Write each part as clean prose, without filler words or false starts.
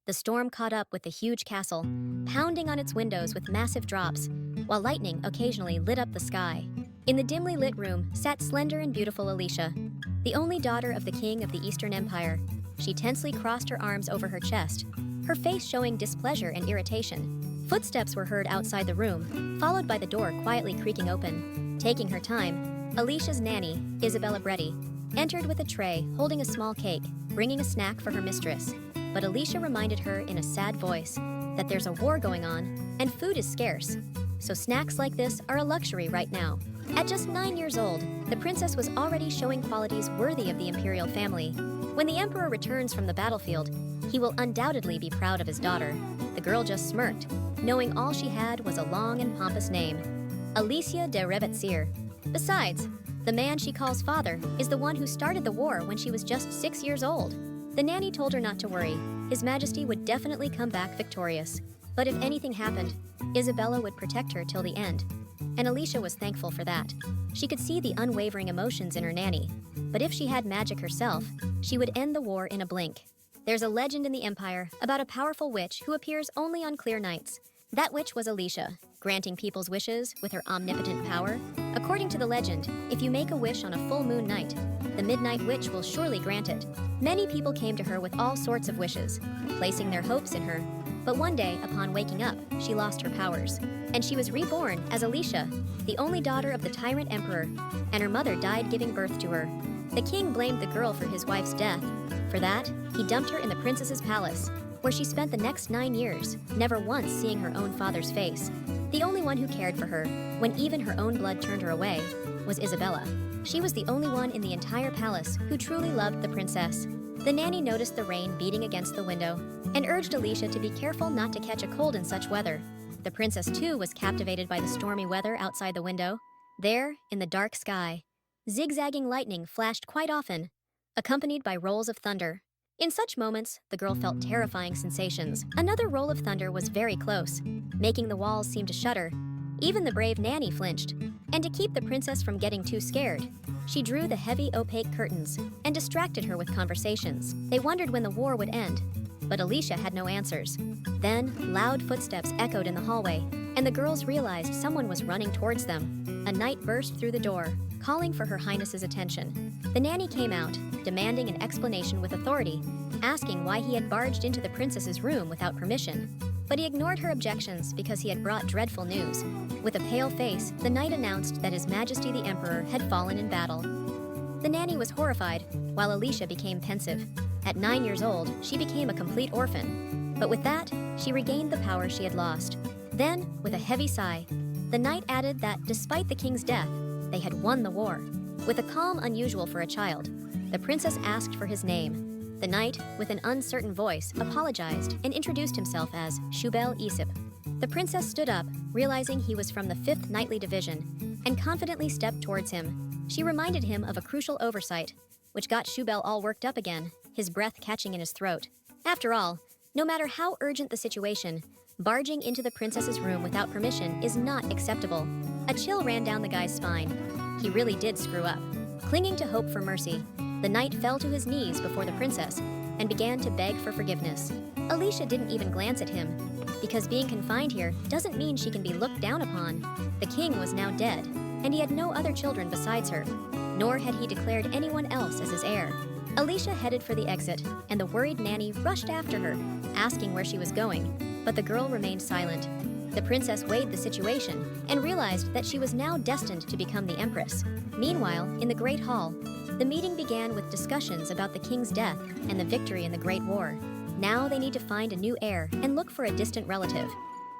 The storm caught up with the huge castle, pounding on its windows with massive drops, while lightning occasionally lit up the sky. In the dimly lit room sat slender and beautiful Alicia, the only daughter of the king of the Eastern Empire. She tensely crossed her arms over her chest, her face showing displeasure and irritation. Footsteps were heard outside the room, followed by the door quietly creaking open. Taking her time, Alicia's nanny, Isabella Bretti, entered with a tray holding a small cake, bringing a snack for her mistress. But Alicia reminded her in a sad voice that there's a war going on and food is scarce, so snacks like this are a luxury right now. At just 9 years old, the princess was already showing qualities worthy of the imperial family. When the emperor returns from the battlefield, he will undoubtedly be proud of his daughter. The girl just smirked, knowing all she had was a long and pompous name, Alicia De Revit. Besides, the man she calls father is the one who started the war when she was just 6 years old. The nanny told her not to worry. His Majesty would definitely come back victorious. But if anything happened, Isabella would protect her till the end. And Alicia was thankful for that. She could see the unwavering emotions in her nanny. But if she had magic herself, she would end the war in a blink. There's a legend in the Empire about a powerful witch who appears only on clear nights. That witch was Alicia, granting people's wishes with her omnipotent power. According to the legend, if you make a wish on a full moon night, the Midnight Witch will surely grant it. Many people came to her with all sorts of wishes, placing their hopes in her. But one day, upon waking up, she lost her powers, and she was reborn as Alicia, the only daughter of the tyrant emperor, and her mother died giving birth to her. The king blamed the girl for his wife's death. For that, he dumped her in the princess's palace, where she spent the next 9 years, never once seeing her own father's face. The only one who cared for her, when even her own blood turned her away, was Isabella. She was the only one in the entire palace who truly loved the princess. The nanny noticed the rain beating against the window and urged Alicia to be careful not to catch a cold in such weather. The princess too was captivated by the stormy weather outside the window. There, in the dark sky, zigzagging lightning flashed quite often, accompanied by rolls of thunder. In such moments, the girl felt terrifying sensations. Another roll of thunder was very close, making the walls seem to shudder. Even the brave nanny flinched. And to keep the princess from getting too scared, she drew the heavy opaque curtains and distracted her with conversations. They wondered when the war would end, but Alicia had no answers. Then, loud footsteps echoed in the hallway, and the girls realized someone was running towards them. A knight burst through the door, calling for Her Highness's attention. The nanny came out, demanding an explanation with authority, asking why he had barged into the princess's room without permission. But he ignored her objections because he had brought dreadful news. With a pale face, the knight announced that His Majesty the Emperor had fallen in battle. The nanny was horrified, while Alicia became pensive. At 9 years old, she became a complete orphan. But with that, she regained the power she had lost. Then, with a heavy sigh, the knight added that despite the king's death, they had won the war. With a calm unusual for a child, the princess asked for his name. The knight, with an uncertain voice, apologized and introduced himself as Shubel Isip. The princess stood up, realizing he was from the 5th Knightly Division, and confidently stepped towards him. She reminded him of a crucial oversight, which got Shubel all worked up again, his breath catching in his throat. After all, no matter how urgent the situation, barging into the princess's room without permission is not acceptable. A chill ran down the guy's spine. He really did screw up. Clinging to hope for mercy, the knight fell to his knees before the princess and began to beg for forgiveness. Alicia didn't even glance at him, because being confined here doesn't mean she can be looked down upon. The king was now dead, and he had no other children besides her, nor had he declared anyone else as his heir. Alicia headed for the exit, and the worried nanny rushed after her, asking where she was going, but the girl remained silent. The princess weighed the situation and realized that she was now destined to become the empress. Meanwhile, in the Great Hall, the meeting began with discussions about the king's death and the victory in the Great War. Now they need to find a new heir and look for a distant relative,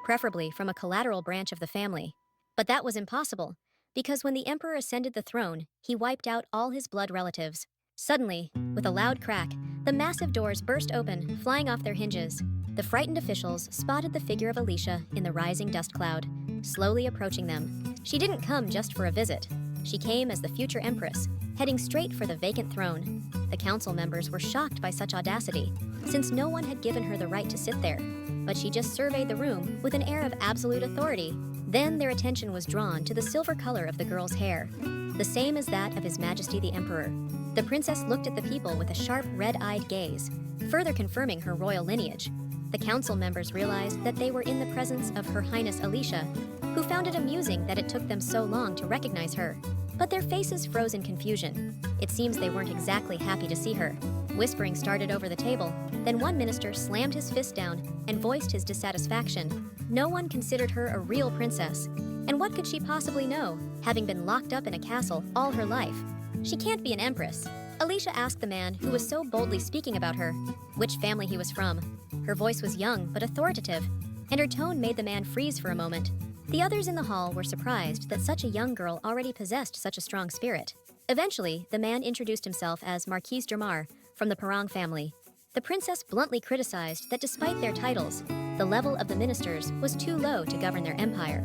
preferably from a collateral branch of the family. But that was impossible, because when the emperor ascended the throne, he wiped out all his blood relatives. Suddenly, with a loud crack, the massive doors burst open, flying off their hinges. The frightened officials spotted the figure of Alicia in the rising dust cloud, slowly approaching them. She didn't come just for a visit. She came as the future empress, heading straight for the vacant throne. The council members were shocked by such audacity, since no one had given her the right to sit there. But she just surveyed the room with an air of absolute authority. Then their attention was drawn to the silver color of the girl's hair, the same as that of His Majesty the Emperor. The princess looked at the people with a sharp, red-eyed gaze, further confirming her royal lineage. The council members realized that they were in the presence of Her Highness Alicia, who found it amusing that it took them so long to recognize her. But their faces froze in confusion. It seems they weren't exactly happy to see her. Whispering started over the table. Then one minister slammed his fist down and voiced his dissatisfaction. No one considered her a real princess. And what could she possibly know, having been locked up in a castle all her life? She can't be an empress. Alicia asked the man who was so boldly speaking about her which family he was from. Her voice was young but authoritative, and her tone made the man freeze for a moment. The others in the hall were surprised that such a young girl already possessed such a strong spirit. Eventually, the man introduced himself as Marquise Dermar from the Perong family. The princess bluntly criticized that despite their titles, the level of the ministers was too low to govern their empire.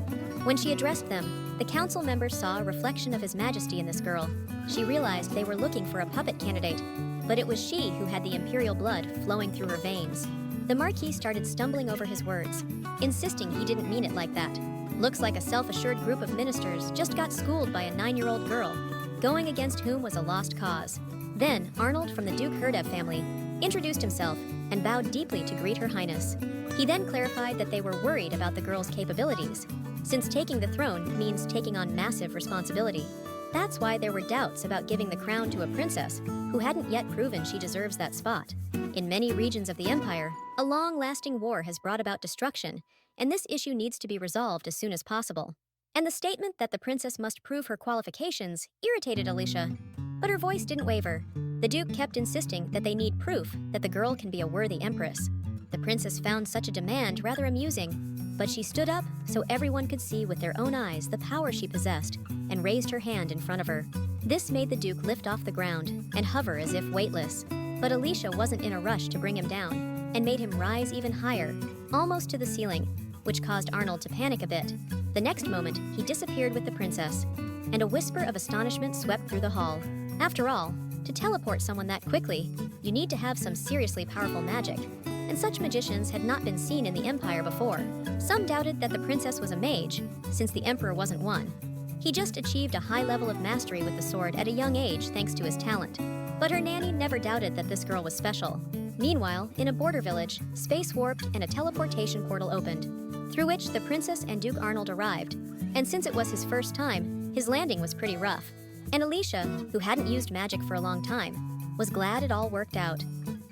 When she addressed them, the council members saw a reflection of His Majesty in this girl. She realized they were looking for a puppet candidate, but it was she who had the imperial blood flowing through her veins. The Marquis started stumbling over his words, insisting he didn't mean it like that. Looks like a self-assured group of ministers just got schooled by a 9-year-old girl, going against whom was a lost cause. Then, Arnold from the Duke Herdev family introduced himself and bowed deeply to greet Her Highness. He then clarified that they were worried about the girl's capabilities, since taking the throne means taking on massive responsibility. That's why there were doubts about giving the crown to a princess who hadn't yet proven she deserves that spot. In many regions of the empire, a long-lasting war has brought about destruction, and this issue needs to be resolved as soon as possible. And the statement that the princess must prove her qualifications irritated Alicia, but her voice didn't waver. The Duke kept insisting that they need proof that the girl can be a worthy empress. The princess found such a demand rather amusing, but she stood up so everyone could see with their own eyes the power she possessed and raised her hand in front of her. This made the Duke lift off the ground and hover as if weightless. But Alicia wasn't in a rush to bring him down and made him rise even higher, almost to the ceiling, which caused Arnold to panic a bit. The next moment, he disappeared with the princess, and a whisper of astonishment swept through the hall. After all, to teleport someone that quickly, you need to have some seriously powerful magic, and such magicians had not been seen in the Empire before. Some doubted that the princess was a mage, since the Emperor wasn't one. He just achieved a high level of mastery with the sword at a young age thanks to his talent. But her nanny never doubted that this girl was special. Meanwhile, in a border village, space warped and a teleportation portal opened, through which the princess and Duke Arnold arrived. And since it was his first time, his landing was pretty rough. And Alicia, who hadn't used magic for a long time, was glad it all worked out,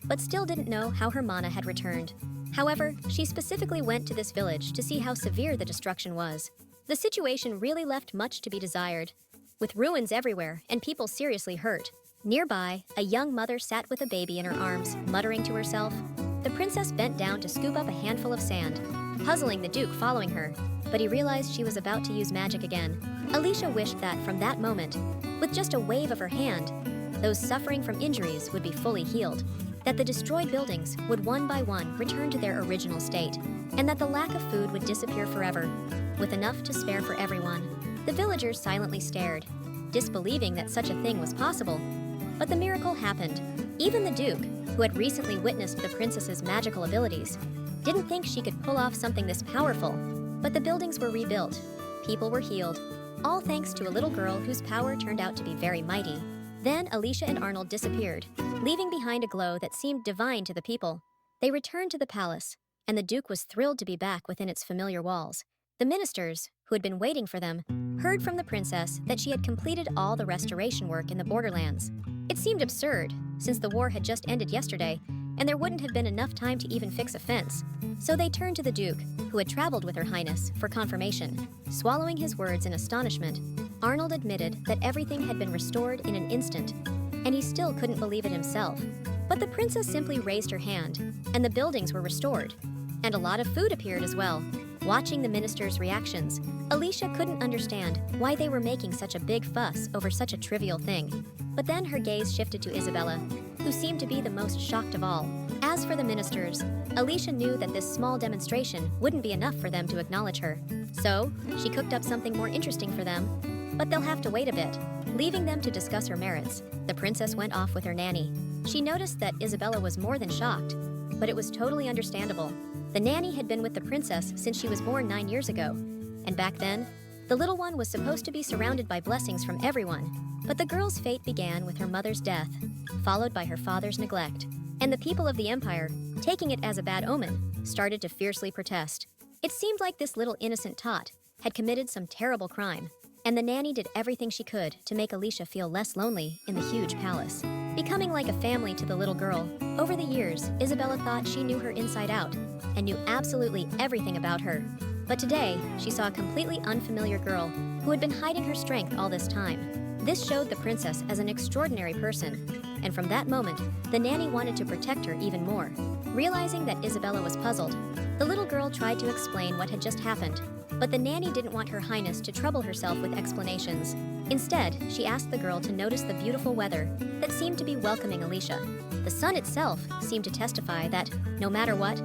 but still didn't know how her mana had returned. However, she specifically went to this village to see how severe the destruction was. The situation really left much to be desired, with ruins everywhere and people seriously hurt. Nearby, a young mother sat with a baby in her arms, muttering to herself. The princess bent down to scoop up a handful of sand, puzzling the Duke following her, but he realized she was about to use magic again. Alicia wished that from that moment, with just a wave of her hand, those suffering from injuries would be fully healed, that the destroyed buildings would one by one return to their original state, and that the lack of food would disappear forever, with enough to spare for everyone. The villagers silently stared, disbelieving that such a thing was possible. But the miracle happened. Even the Duke, who had recently witnessed the princess's magical abilities, didn't think she could pull off something this powerful. But the buildings were rebuilt, people were healed, all thanks to a little girl whose power turned out to be very mighty. Then Alicia and Arnold disappeared, leaving behind a glow that seemed divine to the people. They returned to the palace, and the Duke was thrilled to be back within its familiar walls. The ministers, who had been waiting for them, heard from the princess that she had completed all the restoration work in the borderlands. It seemed absurd, since the war had just ended yesterday, and there wouldn't have been enough time to even fix a fence. So they turned to the Duke, who had traveled with Her Highness, for confirmation. Swallowing his words in astonishment, Arnold admitted that everything had been restored in an instant, and he still couldn't believe it himself. But the princess simply raised her hand, and the buildings were restored. And a lot of food appeared as well. Watching the ministers' reactions, Alicia couldn't understand why they were making such a big fuss over such a trivial thing. But then her gaze shifted to Isabella, who seemed to be the most shocked of all. As for the ministers, Alicia knew that this small demonstration wouldn't be enough for them to acknowledge her. So, she cooked up something more interesting for them, but they'll have to wait a bit. Leaving them to discuss her merits, the princess went off with her nanny. She noticed that Isabella was more than shocked, but it was totally understandable. The nanny had been with the princess since she was born 9 years ago, and back then, the little one was supposed to be surrounded by blessings from everyone. But the girl's fate began with her mother's death, followed by her father's neglect. and the people of the empire, taking it as a bad omen, started to fiercely protest. It seemed like this little innocent tot had committed some terrible crime, and the nanny did everything she could to make Alicia feel less lonely in the huge palace. Becoming like a family to the little girl, over the years, Isabella thought she knew her inside out and knew absolutely everything about her. But today, she saw a completely unfamiliar girl who had been hiding her strength all this time. This showed the princess as an extraordinary person, and from that moment, the nanny wanted to protect her even more. Realizing that Isabella was puzzled, the little girl tried to explain what had just happened, but the nanny didn't want her highness to trouble herself with explanations. Instead, she asked the girl to notice the beautiful weather that seemed to be welcoming Alicia. The sun itself seemed to testify that, no matter what,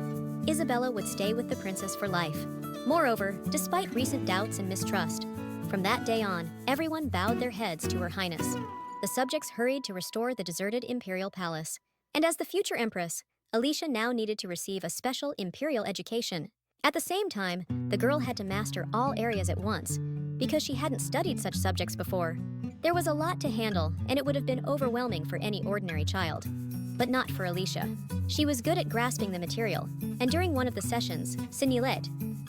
Isabella would stay with the princess for life. Moreover, despite recent doubts and mistrust, from that day on, everyone bowed their heads to her highness. The subjects hurried to restore the deserted imperial palace. And as the future empress, Alicia now needed to receive a special imperial education. At the same time, the girl had to master all areas at once, because she hadn't studied such subjects before. There was a lot to handle, and it would have been overwhelming for any ordinary child. But not for Alicia. She was good at grasping the material, and during one of the sessions, Signolet,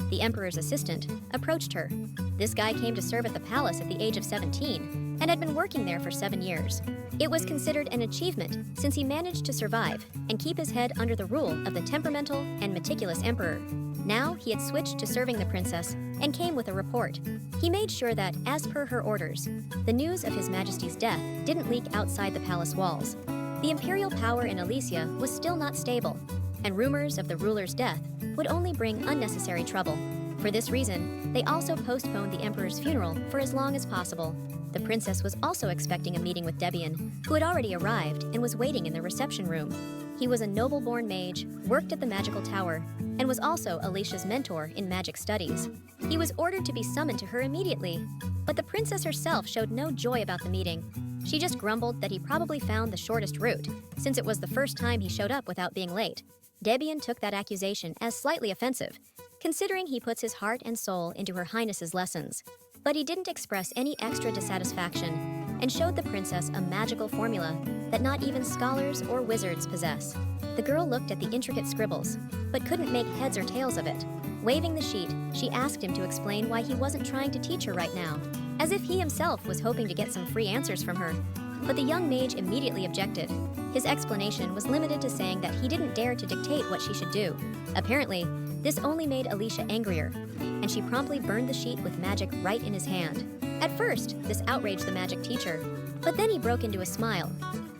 the emperor's assistant, approached her. This guy came to serve at the palace at the age of 17, and had been working there for 7 years. It was considered an achievement since he managed to survive and keep his head under the rule of the temperamental and meticulous emperor. Now he had switched to serving the princess and came with a report. He made sure that, as per her orders, the news of His Majesty's death didn't leak outside the palace walls. The imperial power in Alicia was still not stable, and rumors of the ruler's death would only bring unnecessary trouble. For this reason, they also postponed the emperor's funeral for as long as possible. The princess was also expecting a meeting with Debian, who had already arrived and was waiting in the reception room. He was a noble-born mage, worked at the magical tower, and was also Alicia's mentor in magic studies. He was ordered to be summoned to her immediately, but the princess herself showed no joy about the meeting. She just grumbled that he probably found the shortest route, since it was the first time he showed up without being late. Debian took that accusation as slightly offensive, considering he puts his heart and soul into Her Highness's lessons. But he didn't express any extra dissatisfaction, and showed the princess a magical formula that not even scholars or wizards possess. The girl looked at the intricate scribbles, but couldn't make heads or tails of it. Waving the sheet, she asked him to explain why he wasn't trying to teach her right now, as if he himself was hoping to get some free answers from her. But the young mage immediately objected. His explanation was limited to saying that he didn't dare to dictate what she should do. Apparently, this only made Alicia angrier, and she promptly burned the sheet with magic right in his hand. At first, this outraged the magic teacher, but then he broke into a smile,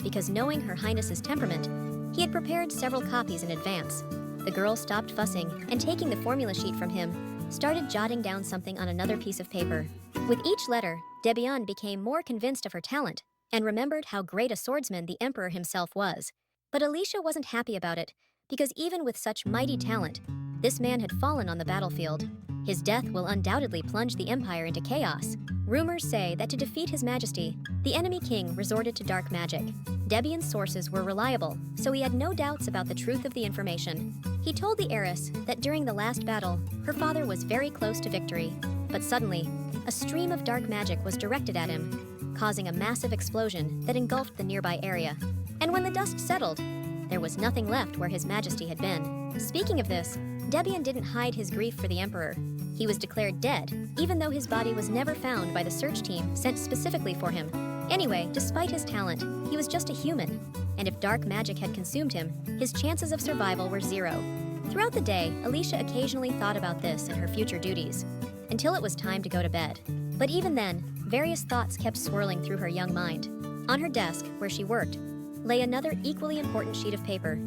because knowing Her Highness's temperament, he had prepared several copies in advance. The girl stopped fussing and, taking the formula sheet from him, started jotting down something on another piece of paper. With each letter, Debian became more convinced of her talent and remembered how great a swordsman the emperor himself was. But Alicia wasn't happy about it, because even with such mighty talent, this man had fallen on the battlefield. His death will undoubtedly plunge the empire into chaos. Rumors say that to defeat His Majesty, the enemy king resorted to dark magic. Debian's sources were reliable, so he had no doubts about the truth of the information. He told the heiress that during the last battle, her father was very close to victory, but suddenly, a stream of dark magic was directed at him, causing a massive explosion that engulfed the nearby area. And when the dust settled, there was nothing left where His Majesty had been. Speaking of this, Debian didn't hide his grief for the emperor. He was declared dead, even though his body was never found by the search team sent specifically for him. Anyway, despite his talent, he was just a human, and if dark magic had consumed him, his chances of survival were 0. Throughout the day, Alicia occasionally thought about this and her future duties, until it was time to go to bed. But even then, various thoughts kept swirling through her young mind. On her desk, where she worked, lay another equally important sheet of paper,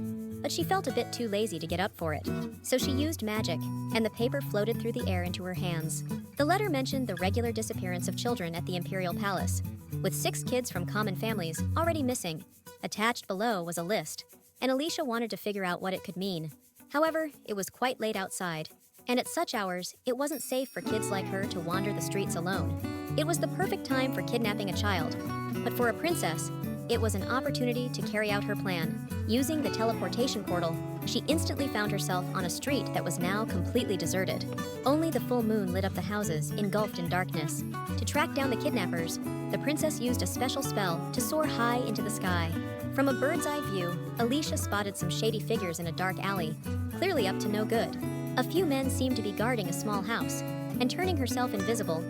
but she felt a bit too lazy to get up for it. So she used magic, and the paper floated through the air into her hands. The letter mentioned the regular disappearance of children at the imperial palace, with 6 kids from common families already missing. Attached below was a list, and Alicia wanted to figure out what it could mean. However, it was quite late outside, and at such hours, it wasn't safe for kids like her to wander the streets alone. It was the perfect time for kidnapping a child, but for a princess, it was an opportunity to carry out her plan. Using the teleportation portal, she instantly found herself on a street that was now completely deserted. Only the full moon lit up the houses, engulfed in darkness. To track down the kidnappers, the princess used a special spell to soar high into the sky. From a bird's-eye view, Alicia spotted some shady figures in a dark alley, clearly up to no good. A few men seemed to be guarding a small house, and turning herself invisible,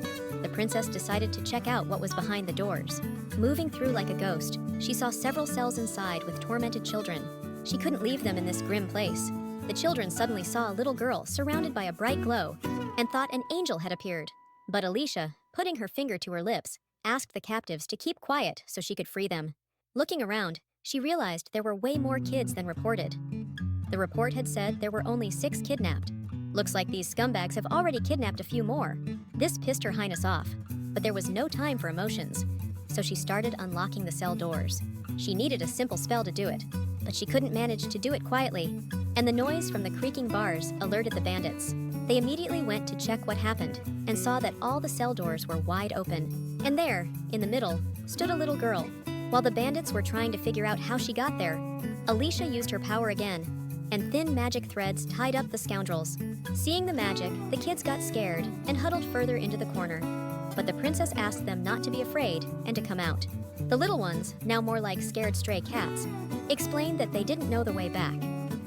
the princess decided to check out what was behind the doors. Moving through like a ghost, she saw several cells inside with tormented children. She couldn't leave them in this grim place. The children suddenly saw a little girl surrounded by a bright glow and thought an angel had appeared. But Alicia, putting her finger to her lips, asked the captives to keep quiet so she could free them. Looking around, she realized there were way more kids than reported. The report had said there were only 6 kidnapped. Looks like these scumbags have already kidnapped a few more. This pissed Her Highness off, but there was no time for emotions, so she started unlocking the cell doors. She needed a simple spell to do it, but she couldn't manage to do it quietly, and the noise from the creaking bars alerted the bandits. They immediately went to check what happened and saw that all the cell doors were wide open. And there, in the middle, stood a little girl. While the bandits were trying to figure out how she got there, Alicia used her power again, and thin magic threads tied up the scoundrels. Seeing the magic, the kids got scared and huddled further into the corner. But the princess asked them not to be afraid and to come out. The little ones, now more like scared stray cats, explained that they didn't know the way back.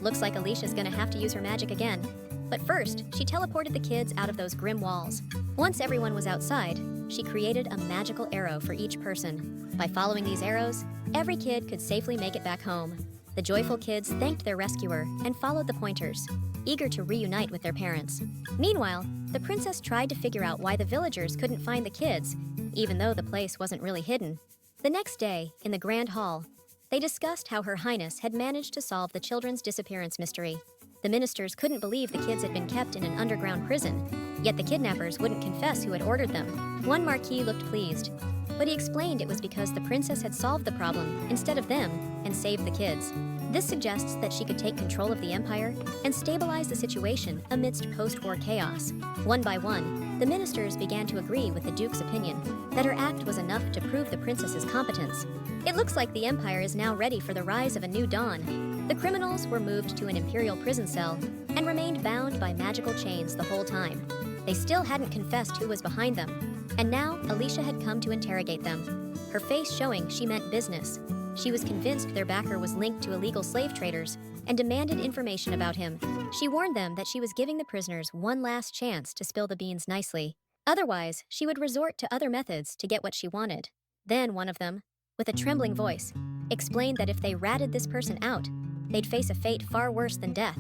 Looks like Alicia's gonna have to use her magic again. But first, she teleported the kids out of those grim walls. Once everyone was outside, she created a magical arrow for each person. By following these arrows, every kid could safely make it back home. The joyful kids thanked their rescuer and followed the pointers, eager to reunite with their parents. Meanwhile, the princess tried to figure out why the villagers couldn't find the kids, even though the place wasn't really hidden. The next day, in the Grand Hall, they discussed how Her Highness had managed to solve the children's disappearance mystery. The ministers couldn't believe the kids had been kept in an underground prison, yet the kidnappers wouldn't confess who had ordered them. One marquis looked pleased, but he explained it was because the princess had solved the problem instead of them and saved the kids. This suggests that she could take control of the empire and stabilize the situation amidst post-war chaos. One by one, the ministers began to agree with the Duke's opinion that her act was enough to prove the princess's competence. It looks like the empire is now ready for the rise of a new dawn. The criminals were moved to an imperial prison cell and remained bound by magical chains the whole time. They still hadn't confessed who was behind them, and now Alicia had come to interrogate them, her face showing she meant business. She was convinced their backer was linked to illegal slave traders and demanded information about him. She warned them that she was giving the prisoners one last chance to spill the beans nicely. Otherwise, she would resort to other methods to get what she wanted. Then one of them, with a trembling voice, explained that if they ratted this person out, they'd face a fate far worse than death.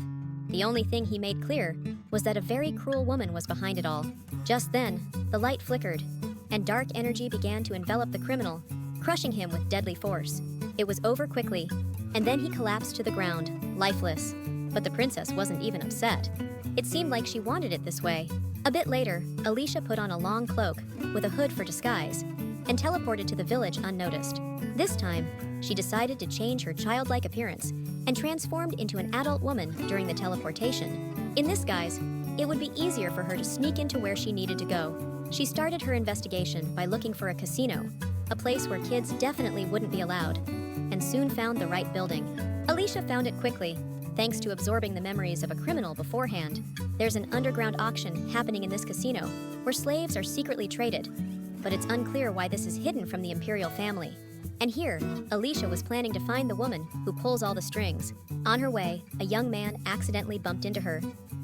The only thing he made clear was that a very cruel woman was behind it all. Just then, the light flickered, and dark energy began to envelop the criminal, crushing him with deadly force. It was over quickly, and then he collapsed to the ground, lifeless. But the princess wasn't even upset. It seemed like she wanted it this way. A bit later, Alicia put on a long cloak with a hood for disguise and teleported to the village unnoticed. This time, she decided to change her childlike appearance and transformed into an adult woman during the teleportation. In this guise, it would be easier for her to sneak into where she needed to go. She started her investigation by looking for a casino, a place where kids definitely wouldn't be allowed, and soon found the right building. Alicia found it quickly, thanks to absorbing the memories of a criminal beforehand. There's an underground auction happening in this casino, where slaves are secretly traded, but it's unclear why this is hidden from the imperial family. And here, Alicia was planning to find the woman who pulls all the strings. On her way, a young man accidentally bumped into her,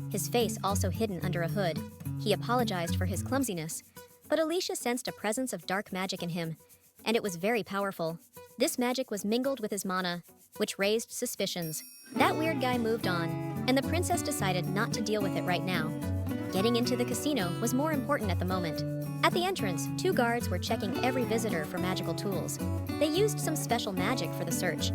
his face also hidden under a hood. He apologized for his clumsiness, but Alicia sensed a presence of dark magic in him, and it was very powerful. This magic was mingled with his mana, which raised suspicions. That weird guy moved on, and the princess decided not to deal with it right now. Getting into the casino was more important at the moment. At the entrance, 2 guards were checking every visitor for magical tools. They used some special magic for the search,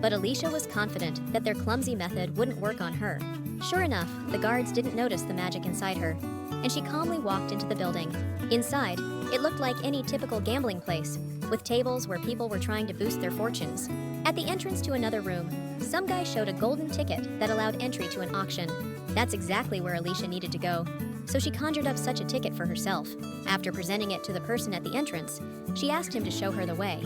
but Alicia was confident that their clumsy method wouldn't work on her. Sure enough, the guards didn't notice the magic inside her, and she calmly walked into the building. Inside, it looked like any typical gambling place, with tables where people were trying to boost their fortunes. At the entrance to another room, some guy showed a golden ticket that allowed entry to an auction. That's exactly where Alicia needed to go, so she conjured up such a ticket for herself. After presenting it to the person at the entrance, she asked him to show her the way,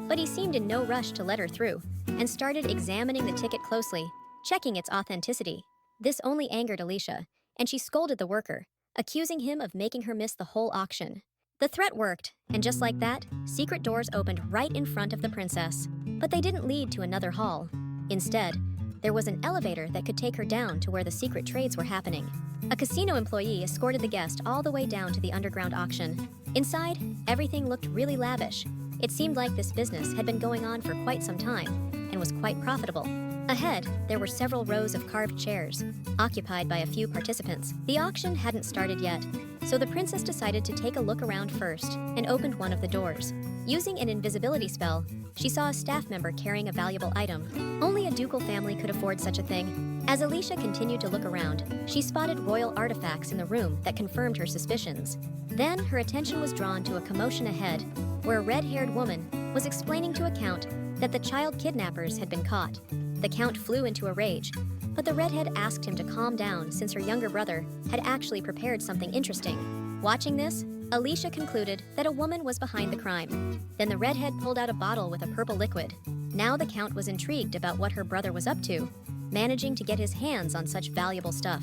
but he seemed in no rush to let her through, and started examining the ticket closely, checking its authenticity. This only angered Alicia, and she scolded the worker, accusing him of making her miss the whole auction. The threat worked, and just like that, secret doors opened right in front of the princess. But they didn't lead to another hall. Instead, there was an elevator that could take her down to where the secret trades were happening. A casino employee escorted the guest all the way down to the underground auction. Inside, everything looked really lavish. It seemed like this business had been going on for quite some time and was quite profitable. Ahead, there were several rows of carved chairs, occupied by a few participants. The auction hadn't started yet, so the princess decided to take a look around first and opened one of the doors. Using an invisibility spell, she saw a staff member carrying a valuable item. Only a ducal family could afford such a thing. As Alicia continued to look around, she spotted royal artifacts in the room that confirmed her suspicions. Then her attention was drawn to a commotion ahead, where a red-haired woman was explaining to a count that the child kidnappers had been caught. The count flew into a rage, but the redhead asked him to calm down since her younger brother had actually prepared something interesting. Watching this, Alicia concluded that a woman was behind the crime. Then the redhead pulled out a bottle with a purple liquid. Now the count was intrigued about what her brother was up to, managing to get his hands on such valuable stuff.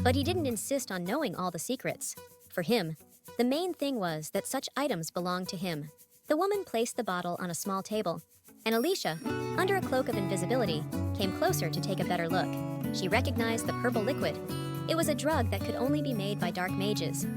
But he didn't insist on knowing all the secrets. For him, the main thing was that such items belonged to him. The woman placed the bottle on a small table, and Alicia, under a cloak of invisibility, came closer to take a better look. She recognized the purple liquid. It was a drug that could only be made by dark mages.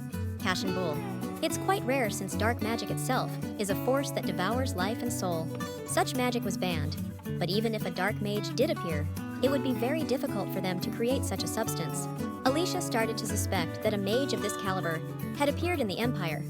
Cashin Bull. It's quite rare since dark magic itself is a force that devours life and soul. Such magic was banned, but even if a dark mage did appear, it would be very difficult for them to create such a substance. Alicia started to suspect that a mage of this caliber had appeared in the Empire,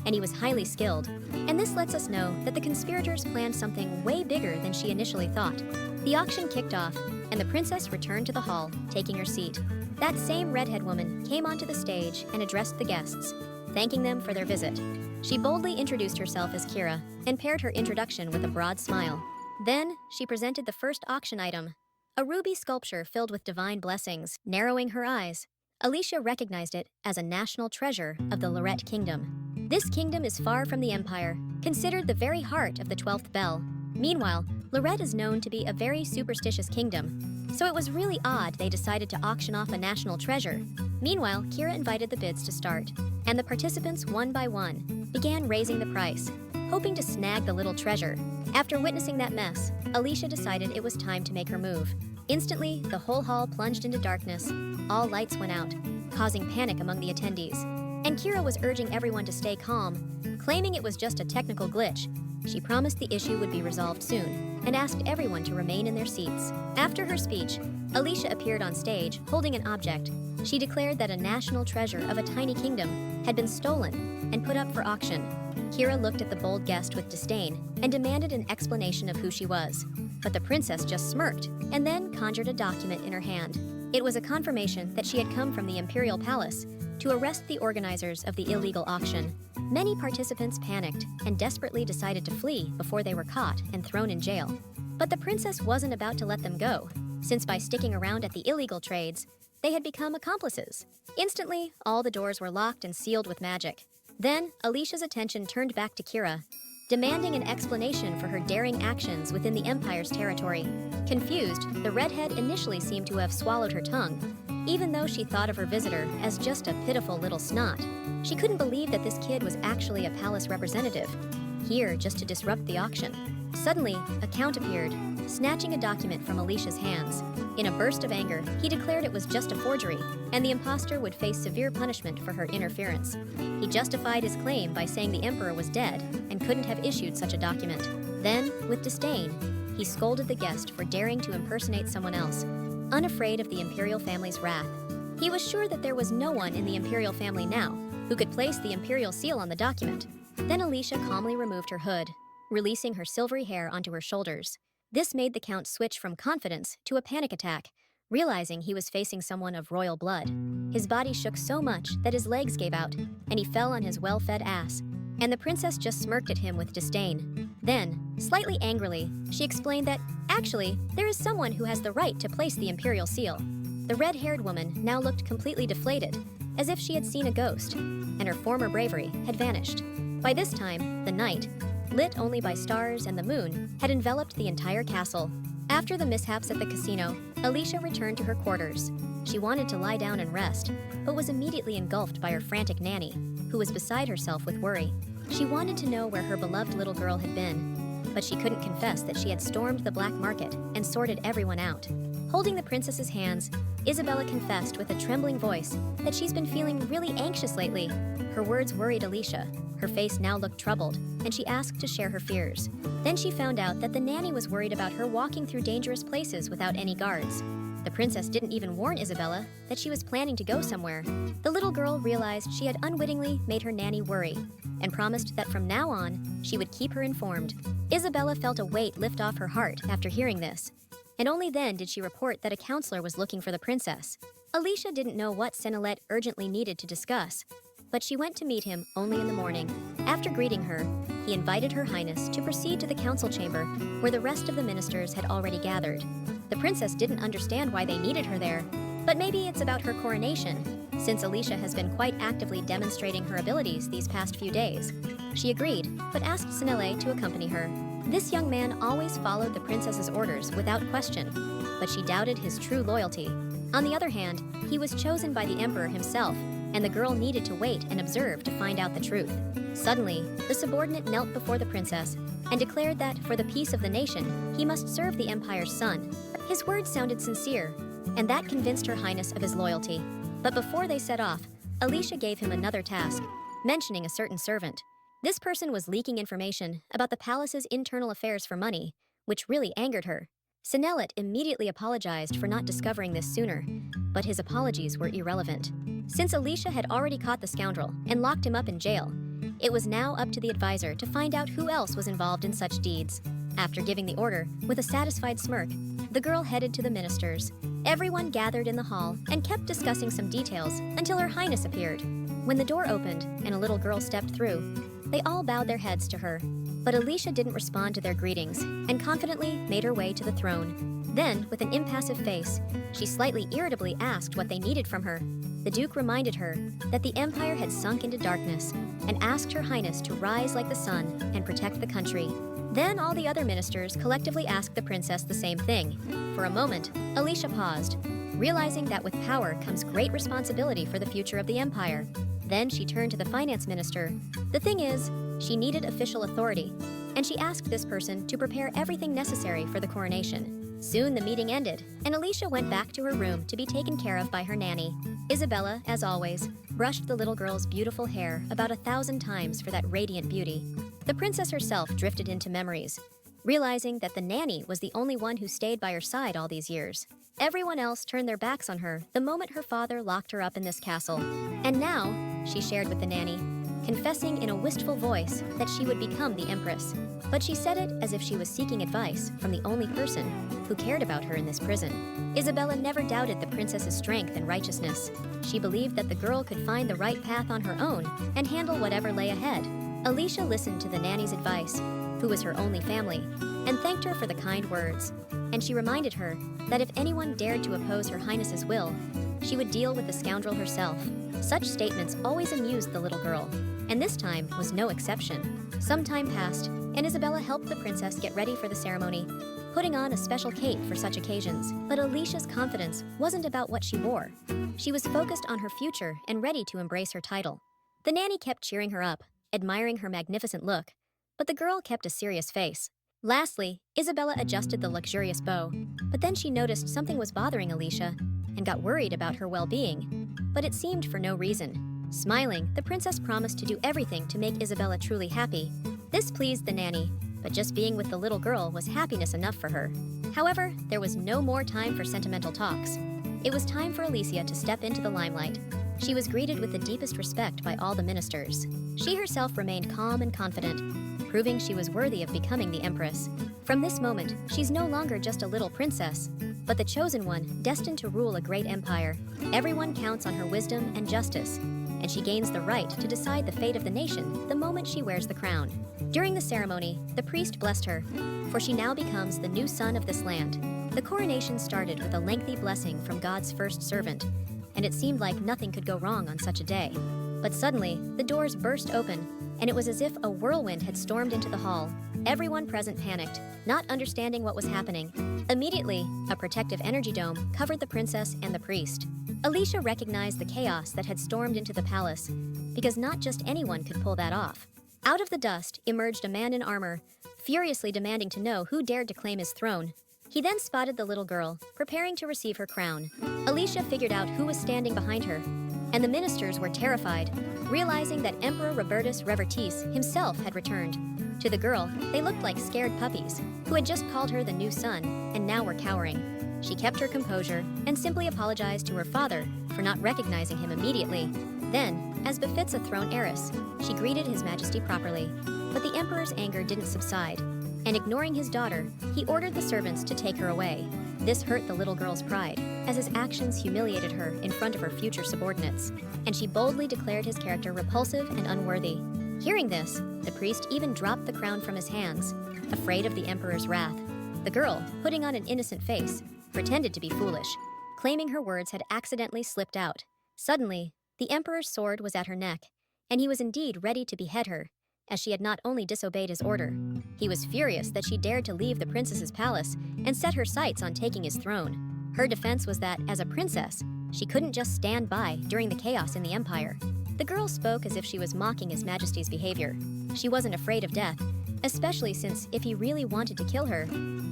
and he was highly skilled. And this lets us know that the conspirators planned something way bigger than she initially thought. The auction kicked off, and the princess returned to the hall, taking her seat. That same redhead woman came onto the stage and addressed the guests, thanking them for their visit. She boldly introduced herself as Kira and paired her introduction with a broad smile. Then, she presented the first auction item, a ruby sculpture filled with divine blessings. Narrowing her eyes, Alicia recognized it as a national treasure of the Lorette Kingdom. This kingdom is far from the Empire, considered the very heart of the 12th Bell. Meanwhile, Lorette is known to be a very superstitious kingdom, so it was really odd they decided to auction off a national treasure. Meanwhile, Kira invited the bids to start, and the participants, one by one, began raising the price, hoping to snag the little treasure. After witnessing that mess, Alicia decided it was time to make her move. Instantly, the whole hall plunged into darkness. All lights went out, causing panic among the attendees. And Kira was urging everyone to stay calm, claiming it was just a technical glitch. She promised the issue would be resolved soon, and asked everyone to remain in their seats. After her speech, Alicia appeared on stage, holding an object. She declared that a national treasure of a tiny kingdom had been stolen and put up for auction. Kira looked at the bold guest with disdain and demanded an explanation of who she was. But the princess just smirked and then conjured a document in her hand. It was a confirmation that she had come from the imperial palace to arrest the organizers of the illegal auction. Many participants panicked and desperately decided to flee before they were caught and thrown in jail. But the princess wasn't about to let them go, since by sticking around at the illegal trades, they had become accomplices. Instantly, all the doors were locked and sealed with magic. Then, Alicia's attention turned back to Kira, demanding an explanation for her daring actions within the Empire's territory. Confused, the redhead initially seemed to have swallowed her tongue, even though she thought of her visitor as just a pitiful little snot. She couldn't believe that this kid was actually a palace representative, here just to disrupt the auction. Suddenly, a count appeared, snatching a document from Alicia's hands. In a burst of anger, he declared it was just a forgery, and the imposter would face severe punishment for her interference. He justified his claim by saying the emperor was dead and couldn't have issued such a document. Then, with disdain, he scolded the guest for daring to impersonate someone else, unafraid of the imperial family's wrath. He was sure that there was no one in the imperial family now who could place the imperial seal on the document. Then Alicia calmly removed her hood, releasing her silvery hair onto her shoulders. This made the count switch from confidence to a panic attack, realizing he was facing someone of royal blood. His body shook so much that his legs gave out, and he fell on his well-fed ass. And the princess just smirked at him with disdain. Then, slightly angrily, she explained that, actually, there is someone who has the right to place the imperial seal. The red-haired woman now looked completely deflated, as if she had seen a ghost, and her former bravery had vanished. By this time, the night, lit only by stars and the moon, had enveloped the entire castle. After the mishaps at the casino, Alicia returned to her quarters. She wanted to lie down and rest, but was immediately engulfed by her frantic nanny, who was beside herself with worry. She wanted to know where her beloved little girl had been. but she couldn't confess that she had stormed the black market and sorted everyone out. Holding the princess's hands, Isabella confessed with a trembling voice that she's been feeling really anxious lately. Her words worried Alicia. Her face now looked troubled, and she asked to share her fears. Then she found out that the nanny was worried about her walking through dangerous places without any guards. The princess didn't even warn Isabella that she was planning to go somewhere. The little girl realized she had unwittingly made her nanny worry, and promised that from now on, she would keep her informed. Isabella felt a weight lift off her heart after hearing this, and only then did she report that a counselor was looking for the princess. Alicia didn't know what Senelet urgently needed to discuss, but she went to meet him only in the morning. After greeting her, he invited Her Highness to proceed to the council chamber where the rest of the ministers had already gathered. The princess didn't understand why they needed her there, but maybe it's about her coronation, since Alicia has been quite actively demonstrating her abilities these past few days. She agreed, but asked Senelet to accompany her. This young man always followed the princess's orders without question, but she doubted his true loyalty. On the other hand, he was chosen by the emperor himself, and the girl needed to wait and observe to find out the truth. Suddenly, the subordinate knelt before the princess and declared that, for the peace of the nation, he must serve the empire's son. His words sounded sincere, and that convinced Her Highness of his loyalty. But before they set off, Alicia gave him another task, mentioning a certain servant. This person was leaking information about the palace's internal affairs for money, which really angered her. Senelet immediately apologized for not discovering this sooner, but his apologies were irrelevant. Since Alicia had already caught the scoundrel and locked him up in jail, it was now up to the advisor to find out who else was involved in such deeds. After giving the order, with a satisfied smirk, the girl headed to the ministers. Everyone gathered in the hall and kept discussing some details until Her Highness appeared. When the door opened and a little girl stepped through, they all bowed their heads to her. But Alicia didn't respond to their greetings and confidently made her way to the throne. Then, with an impassive face, she slightly irritably asked what they needed from her. The Duke reminded her that the empire had sunk into darkness and asked Her Highness to rise like the sun and protect the country. Then all the other ministers collectively asked the princess the same thing. For a moment, Alicia paused, realizing that with power comes great responsibility for the future of the empire. Then she turned to the finance minister. The thing is, she needed official authority, and she asked this person to prepare everything necessary for the coronation. Soon the meeting ended, and Alicia went back to her room to be taken care of by her nanny. Isabella, as always, brushed the little girl's beautiful hair about 1,000 times for that radiant beauty. The princess herself drifted into memories, realizing that the nanny was the only one who stayed by her side all these years. Everyone else turned their backs on her the moment her father locked her up in this castle. And now, she shared with the nanny, confessing in a wistful voice that she would become the empress. But she said it as if she was seeking advice from the only person who cared about her in this prison. Isabella never doubted the princess's strength and righteousness. She believed that the girl could find the right path on her own and handle whatever lay ahead. Alicia listened to the nanny's advice, who was her only family, and thanked her for the kind words. And she reminded her that if anyone dared to oppose Her Highness's will, she would deal with the scoundrel herself. Such statements always amused the little girl, and this time was no exception. Some time passed, and Isabella helped the princess get ready for the ceremony, putting on a special cape for such occasions. But Alicia's confidence wasn't about what she wore. She was focused on her future and ready to embrace her title. The nanny kept cheering her up, admiring her magnificent look, but the girl kept a serious face. Lastly, Isabella adjusted the luxurious bow, but then she noticed something was bothering Alicia and got worried about her well-being, but it seemed for no reason. Smiling, the princess promised to do everything to make Isabella truly happy. This pleased the nanny, but just being with the little girl was happiness enough for her. However, there was no more time for sentimental talks. It was time for Alicia to step into the limelight. She was greeted with the deepest respect by all the ministers. She herself remained calm and confident, proving she was worthy of becoming the empress. From this moment, she's no longer just a little princess, but the chosen one destined to rule a great empire. Everyone counts on her wisdom and justice, and she gains the right to decide the fate of the nation the moment she wears the crown. During the ceremony, the priest blessed her, for she now becomes the new son of this land. The coronation started with a lengthy blessing from God's first servant, and it seemed like nothing could go wrong on such a day. But suddenly, the doors burst open, and it was as if a whirlwind had stormed into the hall. Everyone present panicked, not understanding what was happening. Immediately, a protective energy dome covered the princess and the priest. Alicia recognized the chaos that had stormed into the palace, because not just anyone could pull that off. Out of the dust emerged a man in armor, furiously demanding to know who dared to claim his throne. He then spotted the little girl, preparing to receive her crown. Alicia figured out who was standing behind her, and the ministers were terrified, realizing that Emperor Robertus Revertis himself had returned. To the girl, they looked like scared puppies, who had just called her the new son, and now were cowering. She kept her composure and simply apologized to her father for not recognizing him immediately. Then, as befits a throne heiress, she greeted His Majesty properly. But the Emperor's anger didn't subside, and ignoring his daughter, he ordered the servants to take her away. This hurt the little girl's pride, as his actions humiliated her in front of her future subordinates, and she boldly declared his character repulsive and unworthy. Hearing this, the priest even dropped the crown from his hands, afraid of the Emperor's wrath. The girl, putting on an innocent face, pretended to be foolish, claiming her words had accidentally slipped out. Suddenly, the Emperor's sword was at her neck, and he was indeed ready to behead her, as she had not only disobeyed his order. He was furious that she dared to leave the princess's palace and set her sights on taking his throne. Her defense was that, as a princess, she couldn't just stand by during the chaos in the empire. The girl spoke as if she was mocking His Majesty's behavior. She wasn't afraid of death, especially since if he really wanted to kill her,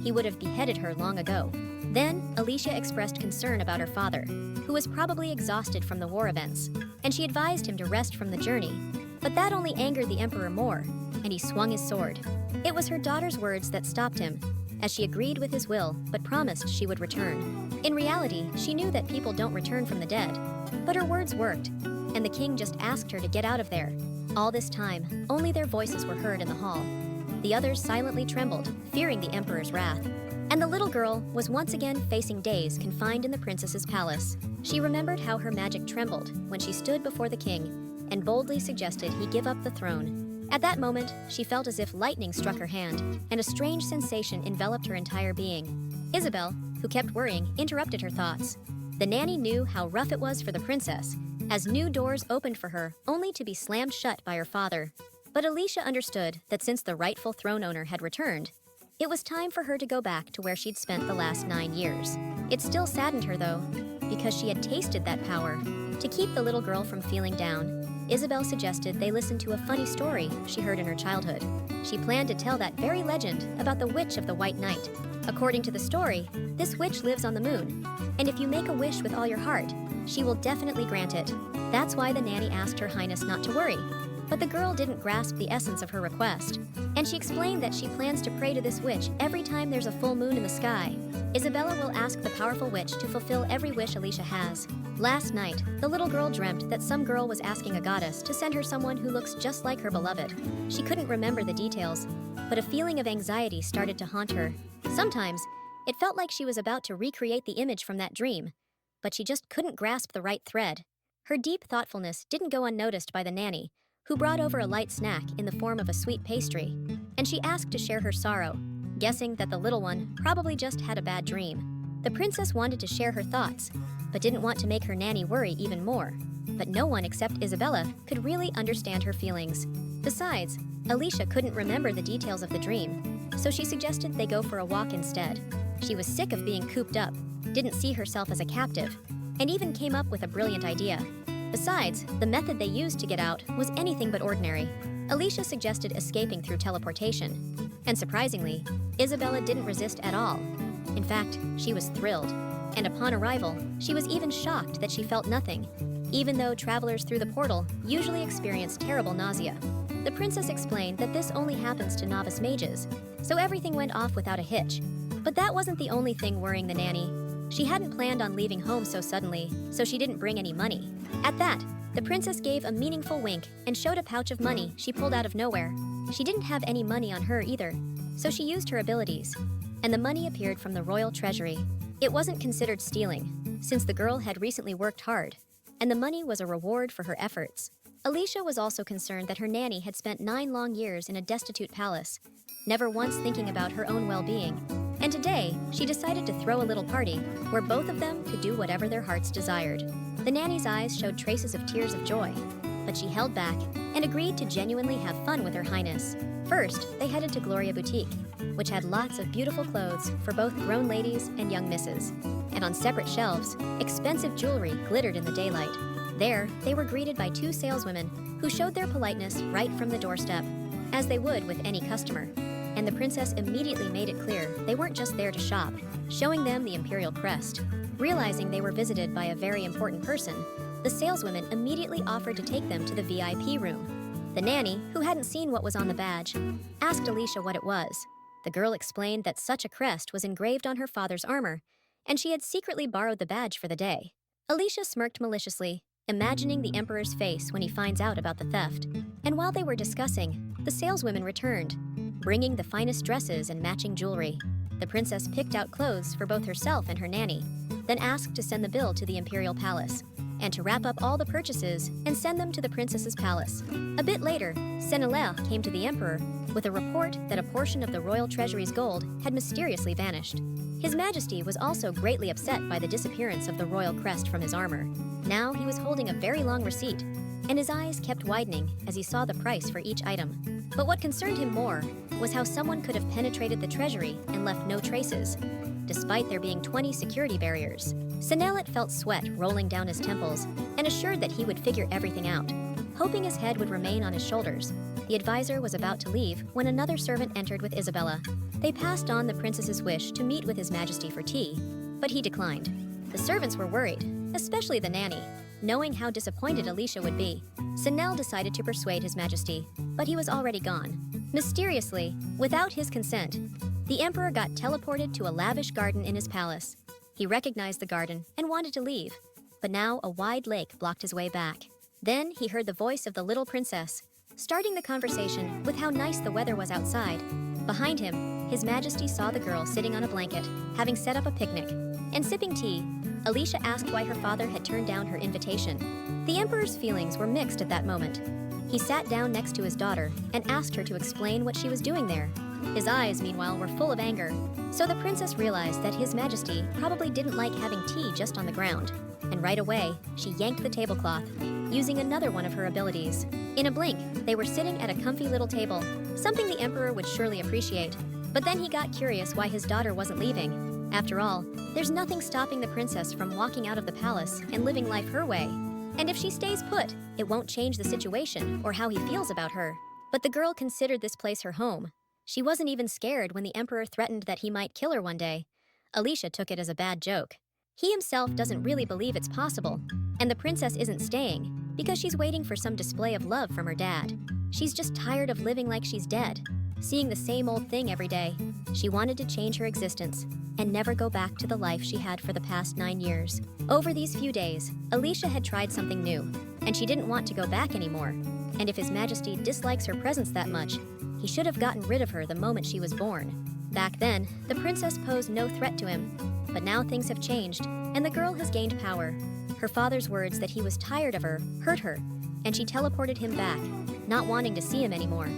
he would have beheaded her long ago. Then, Alicia expressed concern about her father, who was probably exhausted from the war events, and she advised him to rest from the journey. But that only angered the Emperor more, and he swung his sword. It was her daughter's words that stopped him, as she agreed with his will but promised she would return. In reality, she knew that people don't return from the dead, but her words worked, and the king just asked her to get out of there. All this time, only their voices were heard in the hall. The others silently trembled, fearing the Emperor's wrath. And the little girl was once again facing days confined in the princess's palace. She remembered how her magic trembled when she stood before the king and boldly suggested he give up the throne. At that moment, she felt as if lightning struck her hand, and a strange sensation enveloped her entire being. Isabel, who kept worrying, interrupted her thoughts. The nanny knew how rough it was for the princess, as new doors opened for her only to be slammed shut by her father. But Alicia understood that since the rightful throne owner had returned, it was time for her to go back to where she'd spent the last 9 years. It still saddened her, though, because she had tasted that power. To keep the little girl from feeling down, Isabel suggested they listen to a funny story she heard in her childhood. She planned to tell that very legend about the Witch of the White Night. According to the story, this witch lives on the moon, and if you make a wish with all your heart, she will definitely grant it. That's why the nanny asked Her Highness not to worry. But the girl didn't grasp the essence of her request, and she explained that she plans to pray to this witch every time there's a full moon in the sky. Isabella will ask the powerful witch to fulfill every wish Alicia has. Last night, the little girl dreamt that some girl was asking a goddess to send her someone who looks just like her beloved. She couldn't remember the details, but a feeling of anxiety started to haunt her. Sometimes, it felt like she was about to recreate the image from that dream, but she just couldn't grasp the right thread. Her deep thoughtfulness didn't go unnoticed by the nanny, who brought over a light snack in the form of a sweet pastry, and she asked to share her sorrow, guessing that the little one probably just had a bad dream. The princess wanted to share her thoughts, but didn't want to make her nanny worry even more. But no one except Isabella could really understand her feelings. Besides, Alicia couldn't remember the details of the dream, so she suggested they go for a walk instead. She was sick of being cooped up, didn't see herself as a captive, and even came up with a brilliant idea. Besides, the method they used to get out was anything but ordinary. Alicia suggested escaping through teleportation. And surprisingly, Isabella didn't resist at all. In fact, she was thrilled. And upon arrival, she was even shocked that she felt nothing, even though travelers through the portal usually experience terrible nausea. The princess explained that this only happens to novice mages, so everything went off without a hitch. But that wasn't the only thing worrying the nanny. She hadn't planned on leaving home so suddenly, so she didn't bring any money. At that, the princess gave a meaningful wink and showed a pouch of money she pulled out of nowhere. She didn't have any money on her either, so she used her abilities, and the money appeared from the royal treasury. It wasn't considered stealing, since the girl had recently worked hard, and the money was a reward for her efforts. Alicia was also concerned that her nanny had spent 9 long years in a destitute palace, never once thinking about her own well-being. And today, she decided to throw a little party where both of them could do whatever their hearts desired. The nanny's eyes showed traces of tears of joy, but she held back and agreed to genuinely have fun with Her Highness. First, they headed to Gloria Boutique, which had lots of beautiful clothes for both grown ladies and young misses. And on separate shelves, expensive jewelry glittered in the daylight. There, they were greeted by 2 saleswomen who showed their politeness right from the doorstep, as they would with any customer. and the princess immediately made it clear they weren't just there to shop, showing them the imperial crest. Realizing they were visited by a very important person, the saleswomen immediately offered to take them to the VIP room. The nanny, who hadn't seen what was on the badge, asked Alicia what it was. The girl explained that such a crest was engraved on her father's armor, and she had secretly borrowed the badge for the day. Alicia smirked maliciously, imagining the emperor's face when he finds out about the theft. And while they were discussing, the saleswomen returned, bringing the finest dresses and matching jewelry. The princess picked out clothes for both herself and her nanny, then asked to send the bill to the imperial palace, and to wrap up all the purchases and send them to the princess's palace. A bit later, Senelel came to the emperor with a report that a portion of the royal treasury's gold had mysteriously vanished. His Majesty was also greatly upset by the disappearance of the royal crest from his armor. Now he was holding a very long receipt, and his eyes kept widening as he saw the price for each item. But what concerned him more was how someone could have penetrated the treasury and left no traces, despite there being 20 security barriers. Senelet felt sweat rolling down his temples and assured that he would figure everything out. Hoping his head would remain on his shoulders, the advisor was about to leave when another servant entered with Isabella. They passed on the princess's wish to meet with His Majesty for tea, but he declined. The servants were worried, especially the nanny. Knowing how disappointed Alicia would be, Senel decided to persuade His Majesty, but he was already gone. Mysteriously, without his consent, the emperor got teleported to a lavish garden in his palace. He recognized the garden and wanted to leave, but now a wide lake blocked his way back. Then he heard the voice of the little princess, starting the conversation with how nice the weather was outside. Behind him, His Majesty saw the girl sitting on a blanket, having set up a picnic, and sipping tea. Alicia asked why her father had turned down her invitation. The emperor's feelings were mixed at that moment. He sat down next to his daughter and asked her to explain what she was doing there. His eyes, meanwhile, were full of anger, so the princess realized that His Majesty probably didn't like having tea just on the ground, and right away, she yanked the tablecloth, using another one of her abilities. In a blink, they were sitting at a comfy little table, something the emperor would surely appreciate. But then he got curious why his daughter wasn't leaving. After all, there's nothing stopping the princess from walking out of the palace and living life her way. And if she stays put, it won't change the situation or how he feels about her. But the girl considered this place her home. She wasn't even scared when the emperor threatened that he might kill her one day. Alicia took it as a bad joke. He himself doesn't really believe it's possible, and the princess isn't staying because she's waiting for some display of love from her dad. She's just tired of living like she's dead, seeing the same old thing every day. She wanted to change her existence and never go back to the life she had for the past 9 years. Over these few days, Alicia had tried something new, and she didn't want to go back anymore. And if His Majesty dislikes her presence that much, he should have gotten rid of her the moment she was born. Back then, the princess posed no threat to him, but now things have changed, and the girl has gained power. Her father's words that he was tired of her hurt her, and she teleported him back, not wanting to see him anymore.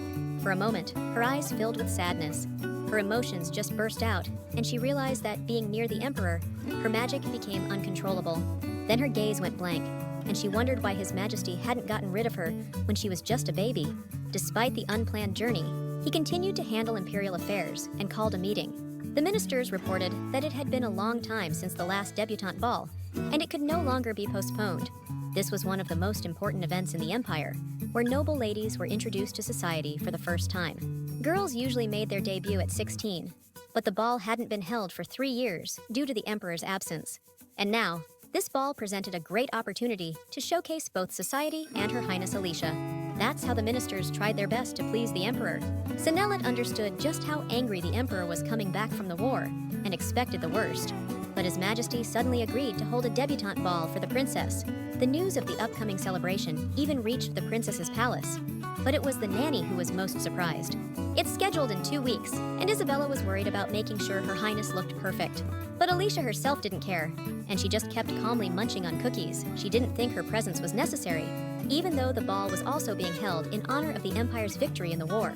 For a moment, her eyes filled with sadness. Her emotions just burst out, and she realized that being near the emperor, her magic became uncontrollable. Then her gaze went blank, and she wondered why His Majesty hadn't gotten rid of her when she was just a baby. Despite the unplanned journey, he continued to handle imperial affairs and called a meeting. The ministers reported that it had been a long time since the last debutante ball, and it could no longer be postponed. This was one of the most important events in the empire, where noble ladies were introduced to society for the first time. Girls usually made their debut at 16, but the ball hadn't been held for 3 years due to the emperor's absence. And now, this ball presented a great opportunity to showcase both society and Her Highness Alicia. That's how the ministers tried their best to please the emperor. Senelet understood just how angry the emperor was coming back from the war and expected the worst. But His Majesty suddenly agreed to hold a debutante ball for the princess. The news of the upcoming celebration even reached the princess's palace. But it was the nanny who was most surprised. It's scheduled in 2 weeks, and Isabella was worried about making sure Her Highness looked perfect. But Alicia herself didn't care, and she just kept calmly munching on cookies. She didn't think her presence was necessary, even though the ball was also being held in honor of the empire's victory in the war.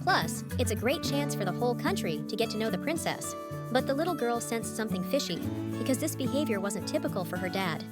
Plus, it's a great chance for the whole country to get to know the princess. But the little girl sensed something fishy, because this behavior wasn't typical for her dad.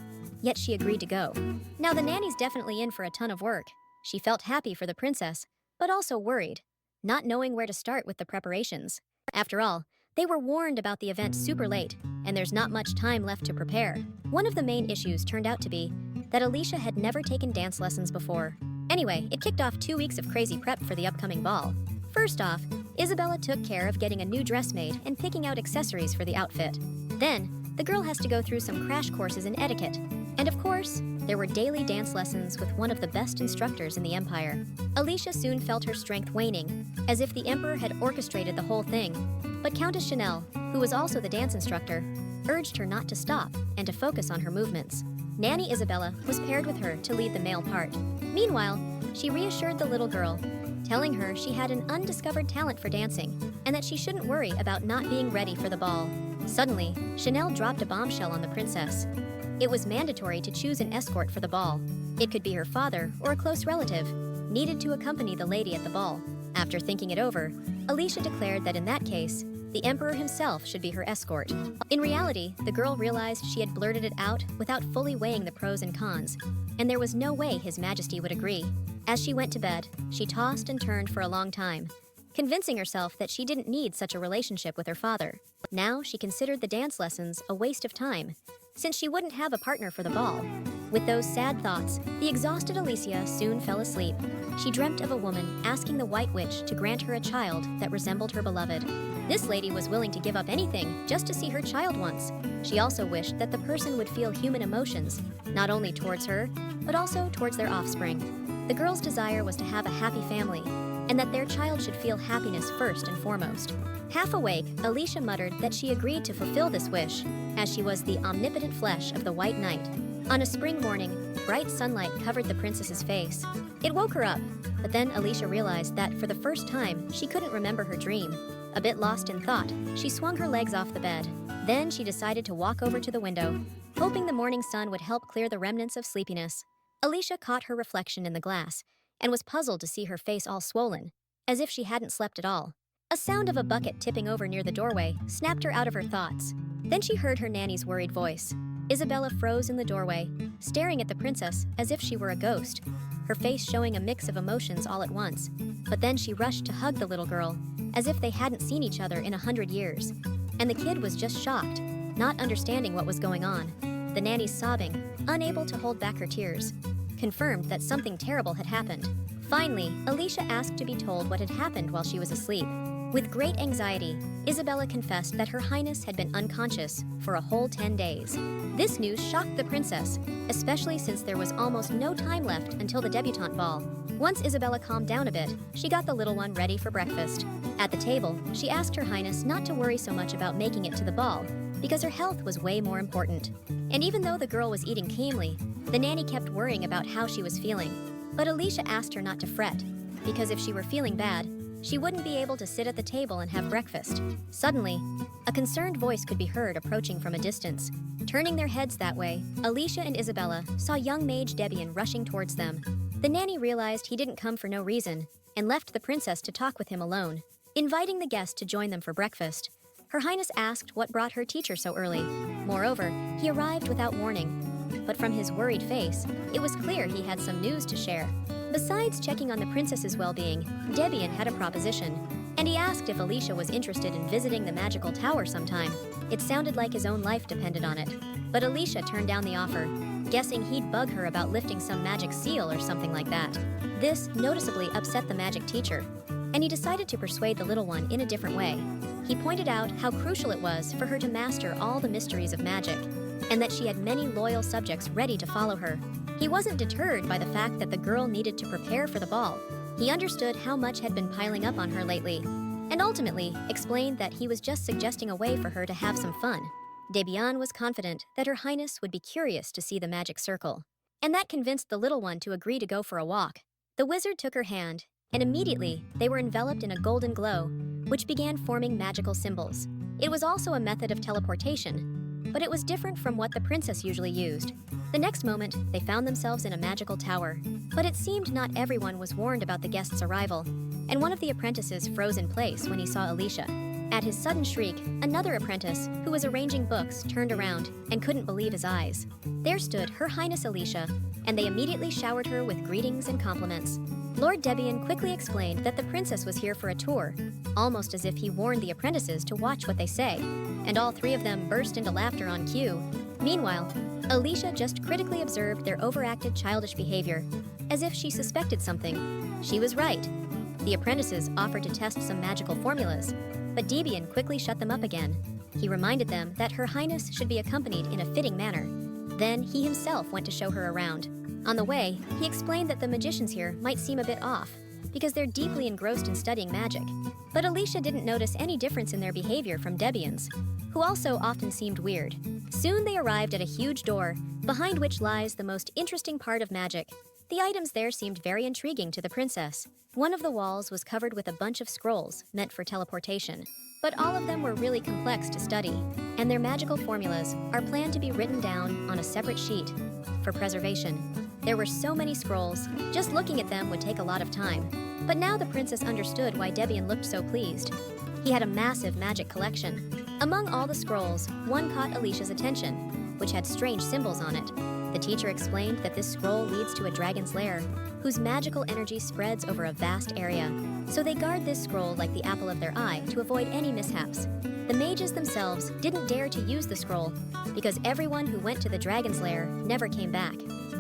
Yet she agreed to go. Now the nanny's definitely in for a ton of work. She felt happy for the princess, but also worried, not knowing where to start with the preparations. After all, they were warned about the event super late, and there's not much time left to prepare. One of the main issues turned out to be that Alicia had never taken dance lessons before. Anyway, it kicked off 2 weeks of crazy prep for the upcoming ball. First off, Isabella took care of getting a new dress made and picking out accessories for the outfit. Then, the girl has to go through some crash courses in etiquette. And of course, there were daily dance lessons with one of the best instructors in the Empire. Alicia soon felt her strength waning, as if the Emperor had orchestrated the whole thing. But Countess Chanel, who was also the dance instructor, urged her not to stop and to focus on her movements. Nanny Isabella was paired with her to lead the male part. Meanwhile, she reassured the little girl, telling her she had an undiscovered talent for dancing and that she shouldn't worry about not being ready for the ball. Suddenly, Chanel dropped a bombshell on the princess. It was mandatory to choose an escort for the ball. It could be her father or a close relative, needed to accompany the lady at the ball. After thinking it over, Alicia declared that in that case, the Emperor himself should be her escort. In reality, the girl realized she had blurted it out without fully weighing the pros and cons, and there was no way His Majesty would agree. As she went to bed, she tossed and turned for a long time, convincing herself that she didn't need such a relationship with her father. Now she considered the dance lessons a waste of time, since she wouldn't have a partner for the ball. With those sad thoughts, the exhausted Alicia soon fell asleep. She dreamt of a woman asking the White Witch to grant her a child that resembled her beloved. This lady was willing to give up anything just to see her child once. She also wished that the person would feel human emotions, not only towards her, but also towards their offspring. The girl's desire was to have a happy family, and that their child should feel happiness first and foremost. Half awake, Alicia muttered that she agreed to fulfill this wish, as she was the omnipotent flesh of the White Knight. On a spring morning, bright sunlight covered the princess's face. It woke her up, but then Alicia realized that for the first time, she couldn't remember her dream. A bit lost in thought, she swung her legs off the bed. Then she decided to walk over to the window, hoping the morning sun would help clear the remnants of sleepiness. Alicia caught her reflection in the glass and was puzzled to see her face all swollen, as if she hadn't slept at all. A sound of a bucket tipping over near the doorway snapped her out of her thoughts. Then she heard her nanny's worried voice. Isabella froze in the doorway, staring at the princess as if she were a ghost, her face showing a mix of emotions all at once. But then she rushed to hug the little girl, as if they hadn't seen each other in 100 years. And the kid was just shocked, not understanding what was going on. The nanny sobbing, unable to hold back her tears, confirmed that something terrible had happened. Finally, Alicia asked to be told what had happened while she was asleep. With great anxiety, Isabella confessed that Her Highness had been unconscious for a whole 10 days. This news shocked the princess, especially since there was almost no time left until the debutante ball. Once Isabella calmed down a bit, she got the little one ready for breakfast. At the table, she asked Her Highness not to worry so much about making it to the ball, because her health was way more important. And even though the girl was eating calmly, the nanny kept worrying about how she was feeling. But Alicia asked her not to fret, because if she were feeling bad, she wouldn't be able to sit at the table and have breakfast. Suddenly, a concerned voice could be heard approaching from a distance. Turning their heads that way, Alicia and Isabella saw young mage Debian rushing towards them. The nanny realized he didn't come for no reason and left the princess to talk with him alone. Inviting the guest to join them for breakfast, Her Highness asked what brought her teacher so early. Moreover, he arrived without warning. But from his worried face, it was clear he had some news to share. Besides checking on the princess's well-being, Debian had a proposition, and he asked if Alicia was interested in visiting the magical tower sometime. It sounded like his own life depended on it. But Alicia turned down the offer, guessing he'd bug her about lifting some magic seal or something like that. This noticeably upset the magic teacher, and he decided to persuade the little one in a different way. He pointed out how crucial it was for her to master all the mysteries of magic, and that she had many loyal subjects ready to follow her. He wasn't deterred by the fact that the girl needed to prepare for the ball. He understood how much had been piling up on her lately, and ultimately explained that he was just suggesting a way for her to have some fun. Debian was confident that Her Highness would be curious to see the magic circle, and that convinced the little one to agree to go for a walk. The wizard took her hand, and immediately they were enveloped in a golden glow, which began forming magical symbols. It was also a method of teleportation, but it was different from what the princess usually used. The next moment, they found themselves in a magical tower. But it seemed not everyone was warned about the guest's arrival, and one of the apprentices froze in place when he saw Alicia. At his sudden shriek, another apprentice, who was arranging books, turned around and couldn't believe his eyes. There stood Her Highness Alicia, and they immediately showered her with greetings and compliments. Lord Debian quickly explained that the princess was here for a tour, almost as if he warned the apprentices to watch what they say, and all three of them burst into laughter on cue. Meanwhile, Alicia just critically observed their overacted childish behavior, as if she suspected something. She was right. The apprentices offered to test some magical formulas, but Debian quickly shut them up again. He reminded them that Her Highness should be accompanied in a fitting manner. Then he himself went to show her around. On the way, he explained that the magicians here might seem a bit off, because they're deeply engrossed in studying magic. But Alicia didn't notice any difference in their behavior from Debian's, who also often seemed weird. Soon they arrived at a huge door, behind which lies the most interesting part of magic. The items there seemed very intriguing to the princess. One of the walls was covered with a bunch of scrolls meant for teleportation, but all of them were really complex to study, and their magical formulas are planned to be written down on a separate sheet for preservation. There were so many scrolls, just looking at them would take a lot of time. But now the princess understood why Debian looked so pleased. He had a massive magic collection. Among all the scrolls, one caught Alicia's attention, which had strange symbols on it. The teacher explained that this scroll leads to a dragon's lair, whose magical energy spreads over a vast area. So they guard this scroll like the apple of their eye to avoid any mishaps. The mages themselves didn't dare to use the scroll because everyone who went to the dragon's lair never came back.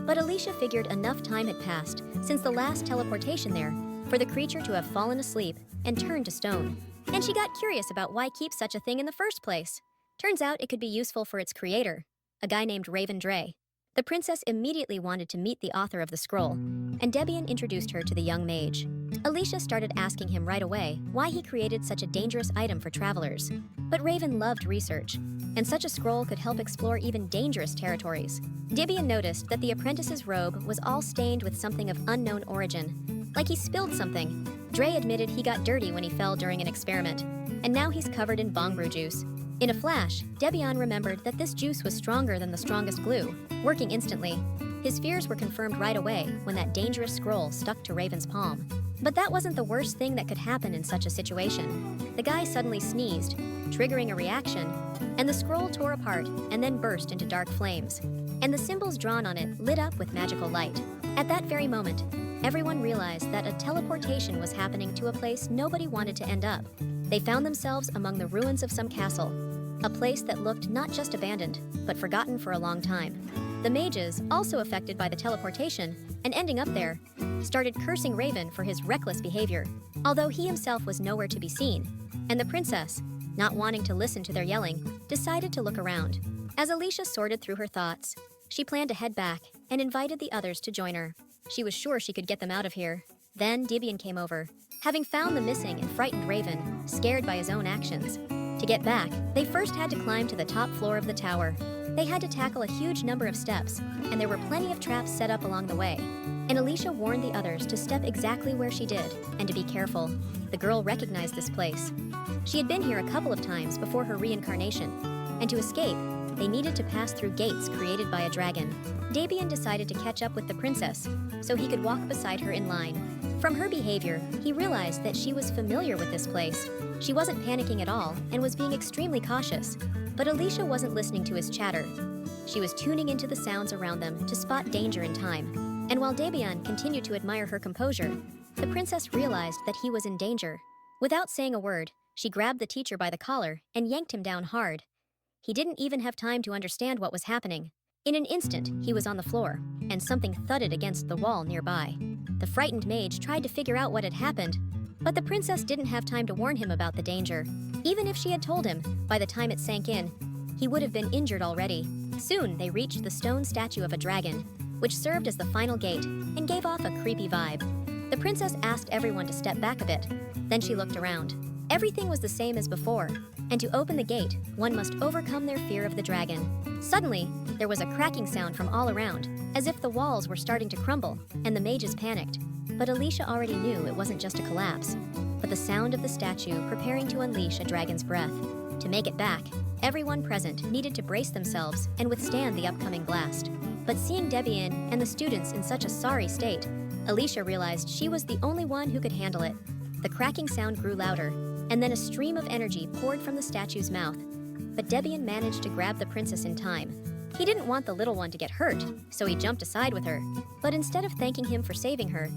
But Alicia figured enough time had passed since the last teleportation there for the creature to have fallen asleep and turned to stone. And she got curious about why keep such a thing in the first place. Turns out it could be useful for its creator, a guy named Raven Dray. The princess immediately wanted to meet the author of the scroll, and Debian introduced her to the young mage. Alicia started asking him right away why he created such a dangerous item for travelers. But Raven loved research, and such a scroll could help explore even dangerous territories. Debian noticed that the apprentice's robe was all stained with something of unknown origin, like he spilled something. Dray admitted he got dirty when he fell during an experiment, and now he's covered in bong brew juice. In a flash, Debian remembered that this juice was stronger than the strongest glue, working instantly. His fears were confirmed right away when that dangerous scroll stuck to Raven's palm. But that wasn't the worst thing that could happen in such a situation. The guy suddenly sneezed, triggering a reaction, and the scroll tore apart and then burst into dark flames. And the symbols drawn on it lit up with magical light. At that very moment, everyone realized that a teleportation was happening to a place nobody wanted to end up. They found themselves among the ruins of some castle, a place that looked not just abandoned, but forgotten for a long time. The mages, also affected by the teleportation and ending up there, started cursing Raven for his reckless behavior, although he himself was nowhere to be seen. And the princess, not wanting to listen to their yelling, decided to look around. As Alicia sorted through her thoughts, she planned to head back and invited the others to join her. She was sure she could get them out of here. Then Debian came over, having found the missing and frightened Raven, scared by his own actions. To get back, they first had to climb to the top floor of the tower. They had to tackle a huge number of steps, and there were plenty of traps set up along the way. And Alicia warned the others to step exactly where she did, and to be careful. The girl recognized this place. She had been here a couple of times before her reincarnation, and to escape, they needed to pass through gates created by a dragon. Debian decided to catch up with the princess, so he could walk beside her in line. From her behavior, he realized that she was familiar with this place. She wasn't panicking at all and was being extremely cautious. But Alicia wasn't listening to his chatter. She was tuning into the sounds around them to spot danger in time. And while Debian continued to admire her composure, the princess realized that he was in danger. Without saying a word, she grabbed the teacher by the collar and yanked him down hard. He didn't even have time to understand what was happening. In an instant, he was on the floor, and something thudded against the wall nearby. The frightened mage tried to figure out what had happened, but the princess didn't have time to warn him about the danger. Even if she had told him, by the time it sank in, he would have been injured already. Soon, they reached the stone statue of a dragon, which served as the final gate and gave off a creepy vibe. The princess asked everyone to step back a bit. Then she looked around. Everything was the same as before, and to open the gate, one must overcome their fear of the dragon. Suddenly, there was a cracking sound from all around, as if the walls were starting to crumble, and the mages panicked. But Alicia already knew it wasn't just a collapse, but the sound of the statue preparing to unleash a dragon's breath. To make it back, everyone present needed to brace themselves and withstand the upcoming blast. But seeing Debian and the students in such a sorry state, Alicia realized she was the only one who could handle it. The cracking sound grew louder, and then a stream of energy poured from the statue's mouth. But Debian managed to grab the princess in time. He didn't want the little one to get hurt, so he jumped aside with her. But instead of thanking him for saving her,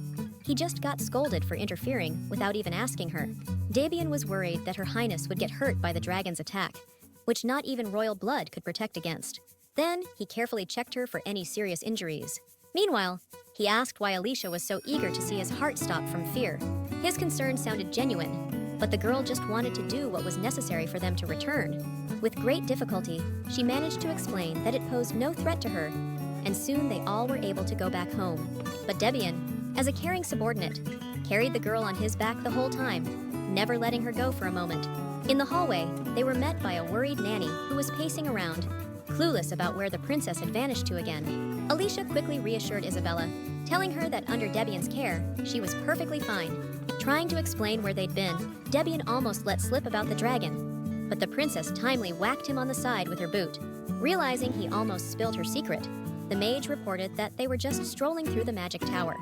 he just got scolded for interfering without even asking her. Debian was worried that Her Highness would get hurt by the dragon's attack, which not even royal blood could protect against. Then, he carefully checked her for any serious injuries. Meanwhile, he asked why Alicia was so eager to see his heart stop from fear. His concern sounded genuine, but the girl just wanted to do what was necessary for them to return. With great difficulty, she managed to explain that it posed no threat to her, and soon they all were able to go back home. But Debian, as a caring subordinate, carried the girl on his back the whole time, never letting her go for a moment. In the hallway, they were met by a worried nanny who was pacing around, clueless about where the princess had vanished to again. Alicia quickly reassured Isabella, telling her that under Debian's care, she was perfectly fine. Trying to explain where they'd been, Debian almost let slip about the dragon, but the princess timely whacked him on the side with her boot. Realizing he almost spilled her secret, the mage reported that they were just strolling through the magic tower.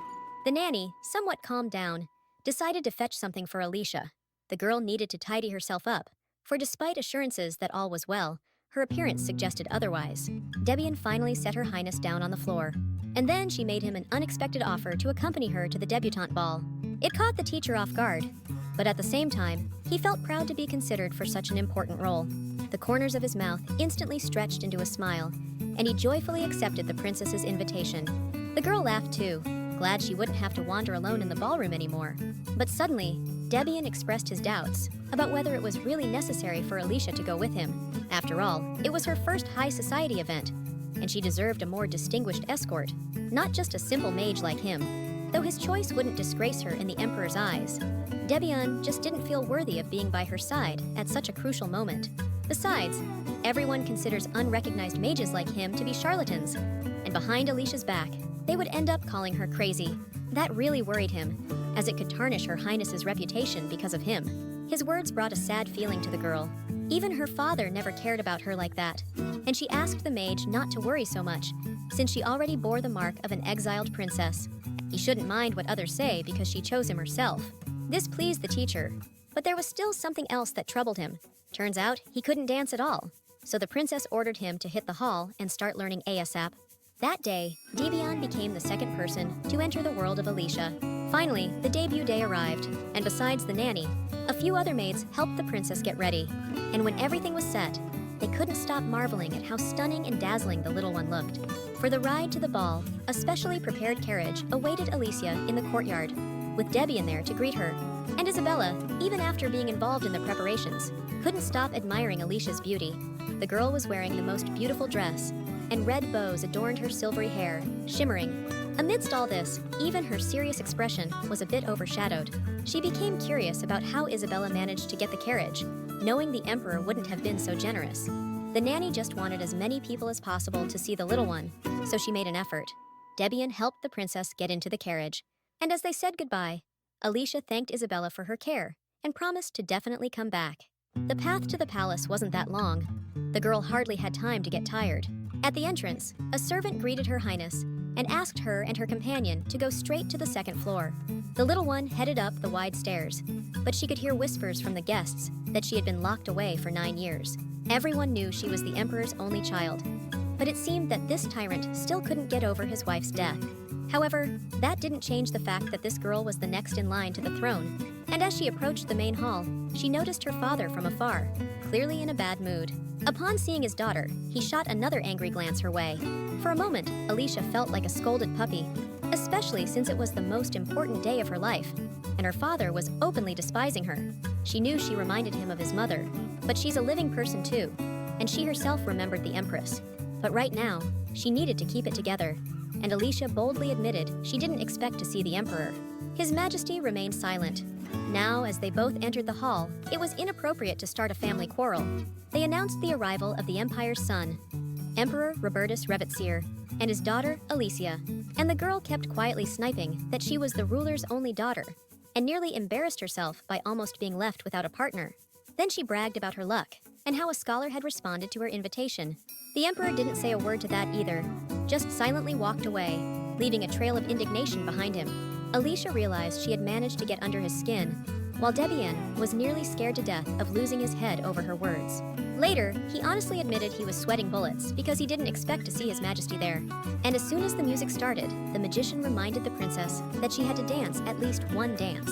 The nanny, somewhat calmed down, decided to fetch something for Alicia. The girl needed to tidy herself up, for despite assurances that all was well, her appearance suggested otherwise. Debian finally set Her Highness down on the floor, and then she made him an unexpected offer to accompany her to the debutante ball. It caught the teacher off guard, but at the same time, he felt proud to be considered for such an important role. The corners of his mouth instantly stretched into a smile, and he joyfully accepted the princess's invitation. The girl laughed too, glad she wouldn't have to wander alone in the ballroom anymore. But suddenly, Debian expressed his doubts about whether it was really necessary for Alicia to go with him. After all, it was her first high society event, and she deserved a more distinguished escort, not just a simple mage like him. Though his choice wouldn't disgrace her in the Emperor's eyes, Debian just didn't feel worthy of being by her side at such a crucial moment. Besides, everyone considers unrecognized mages like him to be charlatans, and behind Alicia's back, they would end up calling her crazy. That really worried him, as it could tarnish Her Highness's reputation because of him. His words brought a sad feeling to the girl. Even her father never cared about her like that, and she asked the mage not to worry so much, since she already bore the mark of an exiled princess. He shouldn't mind what others say because she chose him herself. This pleased the teacher, but there was still something else that troubled him. Turns out, he couldn't dance at all, so the princess ordered him to hit the hall and start learning ASAP. That day, Debian became the second person to enter the world of Alicia. Finally, the debut day arrived, and besides the nanny, a few other maids helped the princess get ready. And when everything was set, they couldn't stop marveling at how stunning and dazzling the little one looked. For the ride to the ball, a specially prepared carriage awaited Alicia in the courtyard, with Debian there to greet her. And Isabella, even after being involved in the preparations, couldn't stop admiring Alicia's beauty. The girl was wearing the most beautiful dress, and red bows adorned her silvery hair, shimmering. Amidst all this, even her serious expression was a bit overshadowed. She became curious about how Isabella managed to get the carriage, knowing the Emperor wouldn't have been so generous. The nanny just wanted as many people as possible to see the little one, so she made an effort. Debian helped the princess get into the carriage, and as they said goodbye, Alicia thanked Isabella for her care and promised to definitely come back. The path to the palace wasn't that long. The girl hardly had time to get tired. At the entrance, a servant greeted Her Highness and asked her and her companion to go straight to the second floor. The little one headed up the wide stairs, but she could hear whispers from the guests that she had been locked away for 9 years. Everyone knew she was the Emperor's only child, but it seemed that this tyrant still couldn't get over his wife's death. However, that didn't change the fact that this girl was the next in line to the throne, and as she approached the main hall, she noticed her father from afar, clearly in a bad mood. Upon seeing his daughter, he shot another angry glance her way. For a moment, Alicia felt like a scolded puppy, especially since it was the most important day of her life, and her father was openly despising her. She knew she reminded him of his mother, but she's a living person too, and she herself remembered the Empress. But right now, she needed to keep it together, and Alicia boldly admitted she didn't expect to see the Emperor. His Majesty remained silent. Now, as they both entered the hall, it was inappropriate to start a family quarrel. They announced the arrival of the Empire's son, Emperor Robertus Revitsir, and his daughter, Alicia, and the girl kept quietly sniping that she was the ruler's only daughter, and nearly embarrassed herself by almost being left without a partner. Then she bragged about her luck, and how a scholar had responded to her invitation. The Emperor didn't say a word to that either, just silently walked away, leaving a trail of indignation behind him. Alicia realized she had managed to get under his skin, while Debian was nearly scared to death of losing his head over her words. Later, he honestly admitted he was sweating bullets because he didn't expect to see His Majesty there. And as soon as the music started, the magician reminded the princess that she had to dance at least one dance.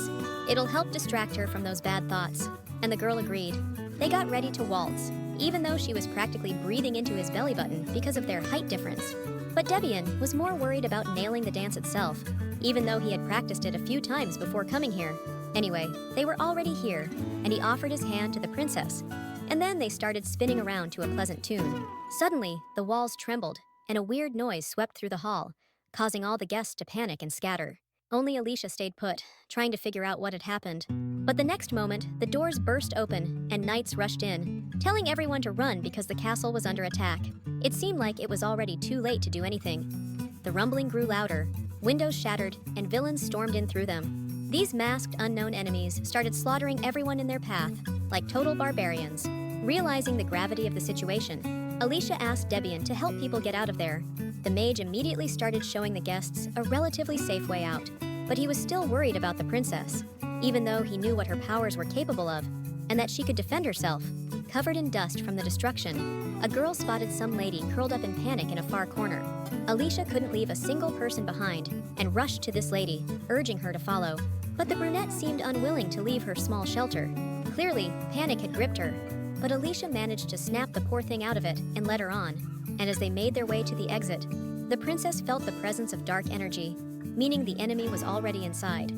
It'll help distract her from those bad thoughts, and the girl agreed. They got ready to waltz, even though she was practically breathing into his belly button because of their height difference. But Debian was more worried about nailing the dance itself, even though he had practiced it a few times before coming here. Anyway, they were already here, and he offered his hand to the princess. And then they started spinning around to a pleasant tune. Suddenly, the walls trembled, and a weird noise swept through the hall, causing all the guests to panic and scatter. Only Alicia stayed put, trying to figure out what had happened. But the next moment, the doors burst open, and knights rushed in, telling everyone to run because the castle was under attack. It seemed like it was already too late to do anything. The rumbling grew louder, windows shattered, and villains stormed in through them. These masked, unknown enemies started slaughtering everyone in their path, like total barbarians. Realizing the gravity of the situation, Alicia asked Debian to help people get out of there. The mage immediately started showing the guests a relatively safe way out, but he was still worried about the princess, even though he knew what her powers were capable of, and that she could defend herself. Covered in dust from the destruction, a girl spotted some lady curled up in panic in a far corner. Alicia couldn't leave a single person behind and rushed to this lady, urging her to follow. But the brunette seemed unwilling to leave her small shelter. Clearly, panic had gripped her, but Alicia managed to snap the poor thing out of it and led her on. And as they made their way to the exit, the princess felt the presence of dark energy, meaning the enemy was already inside.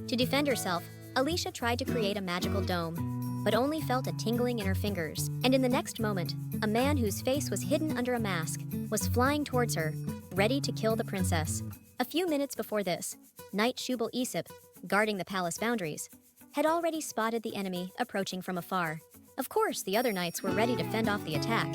To defend herself, Alicia tried to create a magical dome, but only felt a tingling in her fingers. And in the next moment, a man whose face was hidden under a mask was flying towards her, ready to kill the princess. A few minutes before this, Knight Shubal Isip, guarding the palace boundaries, had already spotted the enemy approaching from afar. Of course, the other knights were ready to fend off the attack,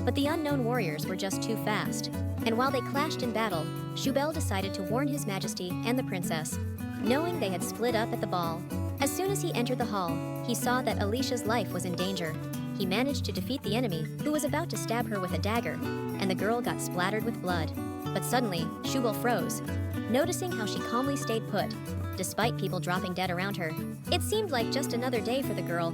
but the unknown warriors were just too fast. And while they clashed in battle, Shubal decided to warn His Majesty and the princess, knowing they had split up at the ball. As soon as he entered the hall, he saw that Alicia's life was in danger. He managed to defeat the enemy, who was about to stab her with a dagger, and the girl got splattered with blood. But suddenly, Shubal froze, noticing how she calmly stayed put, despite people dropping dead around her. It seemed like just another day for the girl,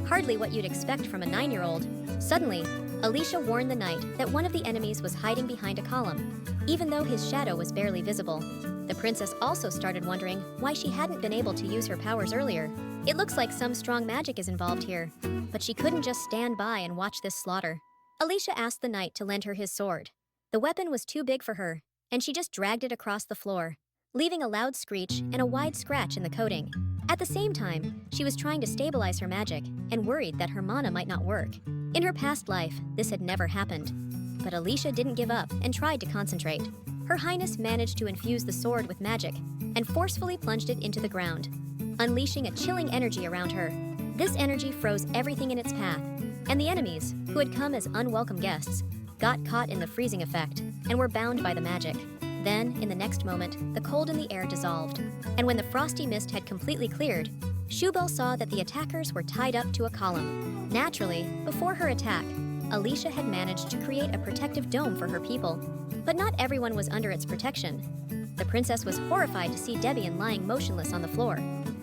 hardly what you'd expect from a 9-year-old. Suddenly, Alicia warned the knight that one of the enemies was hiding behind a column, even though his shadow was barely visible. The princess also started wondering why she hadn't been able to use her powers earlier. It looks like some strong magic is involved here, but she couldn't just stand by and watch this slaughter. Alicia asked the knight to lend her his sword. The weapon was too big for her, and she just dragged it across the floor, leaving a loud screech and a wide scratch in the coating. At the same time, she was trying to stabilize her magic and worried that her mana might not work. In her past life, this had never happened. But Alicia didn't give up and tried to concentrate. Her Highness managed to infuse the sword with magic and forcefully plunged it into the ground, unleashing a chilling energy around her. This energy froze everything in its path, and the enemies, who had come as unwelcome guests, got caught in the freezing effect and were bound by the magic. Then, in the next moment, the cold in the air dissolved, and when the frosty mist had completely cleared, Shubal saw that the attackers were tied up to a column. Naturally, before her attack, Alicia had managed to create a protective dome for her people, but not everyone was under its protection. The princess was horrified to see Debian lying motionless on the floor.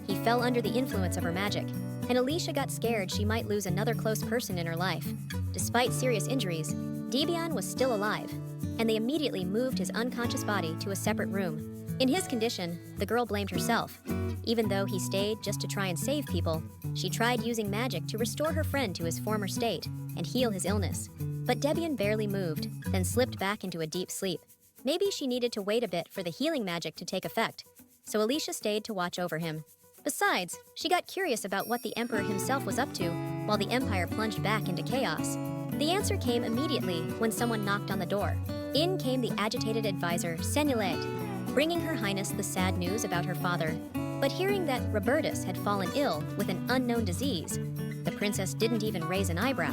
He fell under the influence of her magic, and Alicia got scared she might lose another close person in her life. Despite serious injuries, Debian was still alive, and they immediately moved his unconscious body to a separate room. In his condition, the girl blamed herself. Even though he stayed just to try and save people, she tried using magic to restore her friend to his former state and heal his illness. But Debian barely moved, then slipped back into a deep sleep. Maybe she needed to wait a bit for the healing magic to take effect, so Alicia stayed to watch over him. Besides, she got curious about what the Emperor himself was up to while the Empire plunged back into chaos. The answer came immediately when someone knocked on the door. In came the agitated advisor, Senulet, bringing Her Highness the sad news about her father. But hearing that Robertus had fallen ill with an unknown disease, the princess didn't even raise an eyebrow.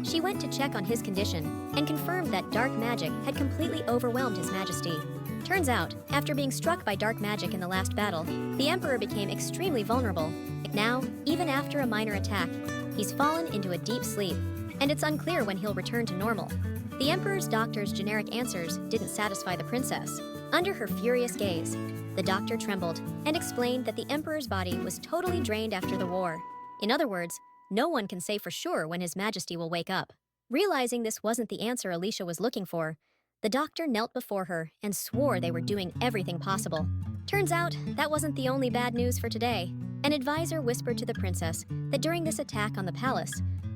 She went to check on his condition and confirmed that dark magic had completely overwhelmed His Majesty. Turns out, after being struck by dark magic in the last battle, the Emperor became extremely vulnerable. Now, even after a minor attack, he's fallen into a deep sleep, and it's unclear when he'll return to normal. The Emperor's doctor's generic answers didn't satisfy the princess. Under her furious gaze, the doctor trembled and explained that the Emperor's body was totally drained after the war. In other words, no one can say for sure when His Majesty will wake up. Realizing this wasn't the answer Alicia was looking for, the doctor knelt before her and swore they were doing everything possible. Turns out, that wasn't the only bad news for today. An advisor whispered to the princess that during this attack on the palace,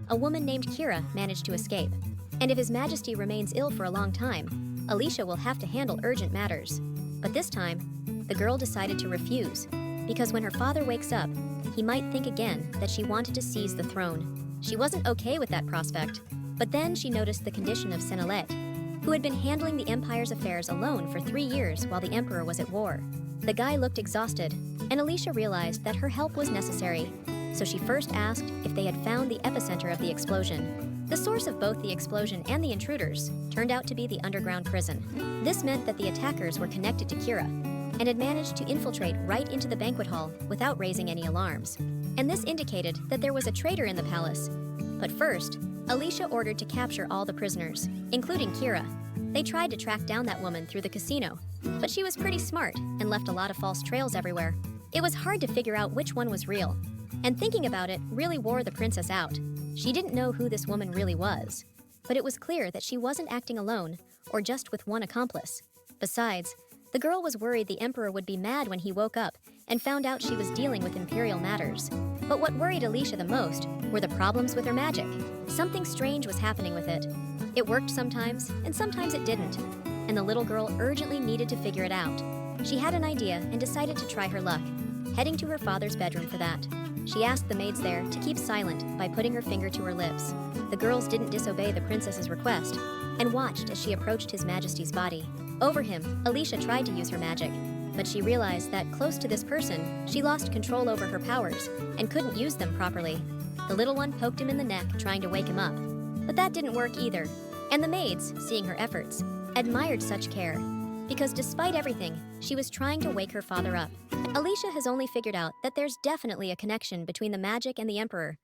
a woman named Kira managed to escape. And if His Majesty remains ill for a long time, Alicia will have to handle urgent matters. But this time, the girl decided to refuse. because when her father wakes up, he might think again that she wanted to seize the throne. She wasn't okay with that prospect, but then she noticed the condition of Senelet, who had been handling the Empire's affairs alone for 3 years while the Emperor was at war. The guy looked exhausted, and Alicia realized that her help was necessary, so she first asked if they had found the epicenter of the explosion. The source of both the explosion and the intruders turned out to be the underground prison. This meant that the attackers were connected to Kira, and had managed to infiltrate right into the banquet hall without raising any alarms. And this indicated that there was a traitor in the palace. But first, Alicia ordered to capture all the prisoners, including Kira. They tried to track down that woman through the casino, but she was pretty smart and left a lot of false trails everywhere. It was hard to figure out which one was real, and thinking about it really wore the princess out. She didn't know who this woman really was, but it was clear that she wasn't acting alone or just with one accomplice. Besides, the girl was worried the Emperor would be mad when he woke up and found out she was dealing with imperial matters. But what worried Alicia the most were the problems with her magic. Something strange was happening with it. It worked sometimes, and sometimes it didn't, and the little girl urgently needed to figure it out. She had an idea and decided to try her luck, heading to her father's bedroom for that. She asked the maids there to keep silent by putting her finger to her lips. The girls didn't disobey the princess's request, and watched as she approached His Majesty's body. Over him, Alicia tried to use her magic, but she realized that close to this person, she lost control over her powers and couldn't use them properly. The little one poked him in the neck, trying to wake him up. But that didn't work either, and the maids, seeing her efforts, admired such care, because despite everything, she was trying to wake her father up. Alicia has only figured out that there's definitely a connection between the magic and the Emperor,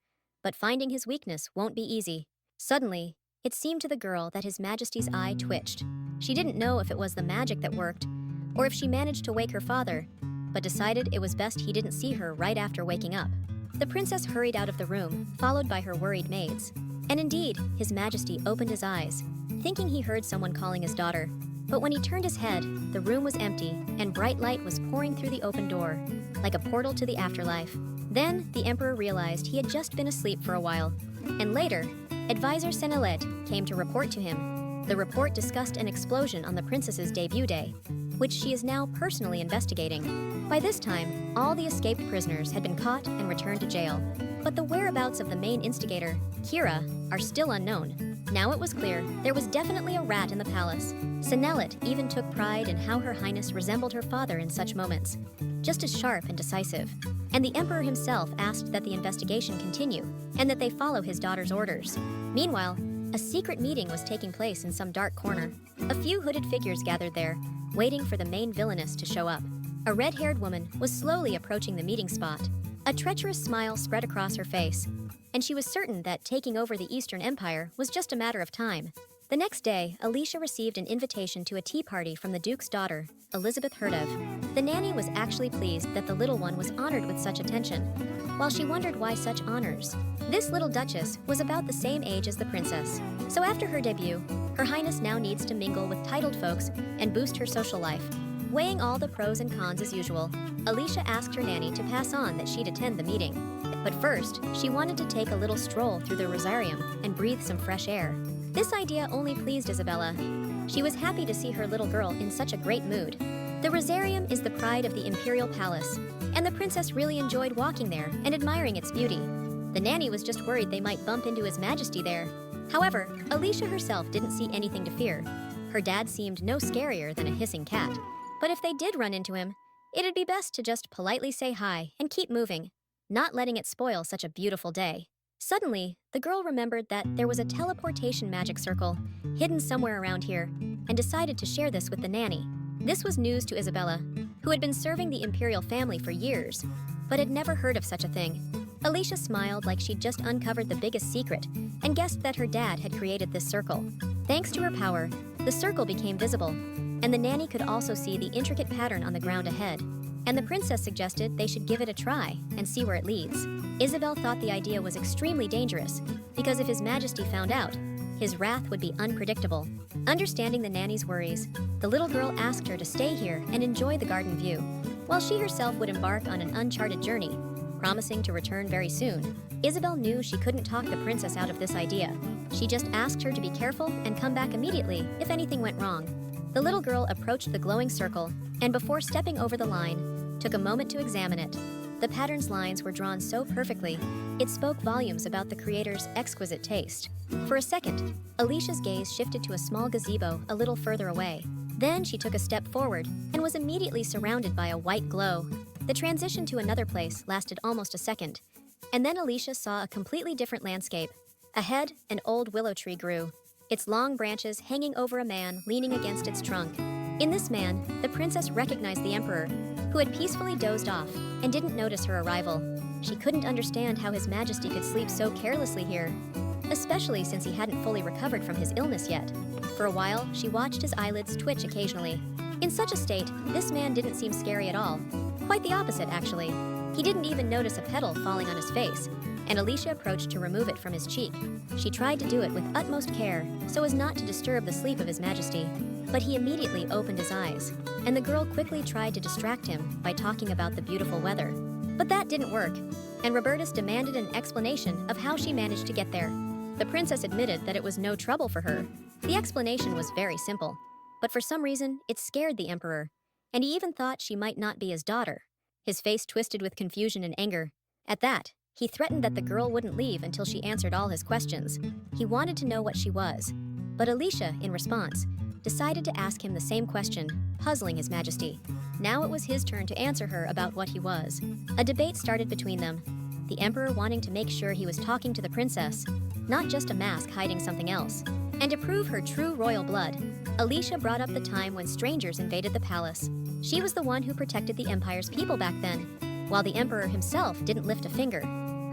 but finding his weakness won't be easy. Suddenly, it seemed to the girl that His Majesty's eye twitched. She didn't know if it was the magic that worked, or if she managed to wake her father, but decided it was best he didn't see her right after waking up. The princess hurried out of the room, followed by her worried maids. And indeed, His Majesty opened his eyes, thinking he heard someone calling his daughter. But when he turned his head, the room was empty, and bright light was pouring through the open door, like a portal to the afterlife. Then, the Emperor realized he had just been asleep for a while, and later, Advisor Senelet came to report to him. The report discussed an explosion on the princess's debut day, which she is now personally investigating. By this time, all the escaped prisoners had been caught and returned to jail. But the whereabouts of the main instigator, Kira, are still unknown. Now it was clear there was definitely a rat in the palace. Senelet even took pride in how Her Highness resembled her father in such moments, just as sharp and decisive. And the Emperor himself asked that the investigation continue, and that they follow his daughter's orders. Meanwhile, a secret meeting was taking place in some dark corner. A few hooded figures gathered there, waiting for the main villainess to show up. A red-haired woman was slowly approaching the meeting spot. A treacherous smile spread across her face, and she was certain that taking over the Eastern Empire was just a matter of time. The next day, Alicia received an invitation to a tea party from the Duke's daughter, Elizabeth heard of. The nanny was actually pleased that the little one was honored with such attention, while she wondered why such honors. This little duchess was about the same age as the princess, so after her debut, Her Highness now needs to mingle with titled folks and boost her social life. Weighing all the pros and cons as usual, Alicia asked her nanny to pass on that she'd attend the meeting. But first, she wanted to take a little stroll through the rosarium and breathe some fresh air. This idea only pleased Isabella. She was happy to see her little girl in such a great mood. The rosarium is the pride of the imperial palace, and the princess really enjoyed walking there and admiring its beauty. The nanny was just worried they might bump into His Majesty there. However, Alicia herself didn't see anything to fear. Her dad seemed no scarier than a hissing cat. But if they did run into him, it'd be best to just politely say hi and keep moving, not letting it spoil such a beautiful day. Suddenly, the girl remembered that there was a teleportation magic circle hidden somewhere around here, and decided to share this with the nanny. This was news to Isabella, who had been serving the imperial family for years, but had never heard of such a thing. Alicia smiled like she'd just uncovered the biggest secret and guessed that her dad had created this circle. Thanks to her power, the circle became visible, and the nanny could also see the intricate pattern on the ground ahead. And the princess suggested they should give it a try and see where it leads. Isabel thought the idea was extremely dangerous, because if His Majesty found out, his wrath would be unpredictable. Understanding the nanny's worries, the little girl asked her to stay here and enjoy the garden view, while she herself would embark on an uncharted journey, promising to return very soon. Isabel knew she couldn't talk the princess out of this idea. She just asked her to be careful and come back immediately if anything went wrong. The little girl approached the glowing circle, and before stepping over the line, took a moment to examine it. The pattern's lines were drawn so perfectly, it spoke volumes about the creator's exquisite taste. For a second, Alicia's gaze shifted to a small gazebo a little further away. Then she took a step forward and was immediately surrounded by a white glow. The transition to another place lasted almost a second, and then Alicia saw a completely different landscape. Ahead, an old willow tree grew, its long branches hanging over a man leaning against its trunk. In this man, the princess recognized the emperor, who had peacefully dozed off and didn't notice her arrival. She couldn't understand how His Majesty could sleep so carelessly here, especially since he hadn't fully recovered from his illness yet. For a while, she watched his eyelids twitch occasionally. In such a state, this man didn't seem scary at all. Quite the opposite, actually. He didn't even notice a petal falling on his face, and Alicia approached to remove it from his cheek. She tried to do it with utmost care, so as not to disturb the sleep of His Majesty. But he immediately opened his eyes, and the girl quickly tried to distract him by talking about the beautiful weather. But that didn't work, and Robertus demanded an explanation of how she managed to get there. The princess admitted that it was no trouble for her. The explanation was very simple, but for some reason, it scared the emperor, and he even thought she might not be his daughter. His face twisted with confusion and anger. At that, he threatened that the girl wouldn't leave until she answered all his questions. He wanted to know what she was, but Alicia, in response, decided to ask him the same question, puzzling His Majesty. Now it was his turn to answer her about what he was. A debate started between them, the emperor wanting to make sure he was talking to the princess, not just a mask hiding something else. And to prove her true royal blood, Alicia brought up the time when strangers invaded the palace. She was the one who protected the empire's people back then, while the emperor himself didn't lift a finger.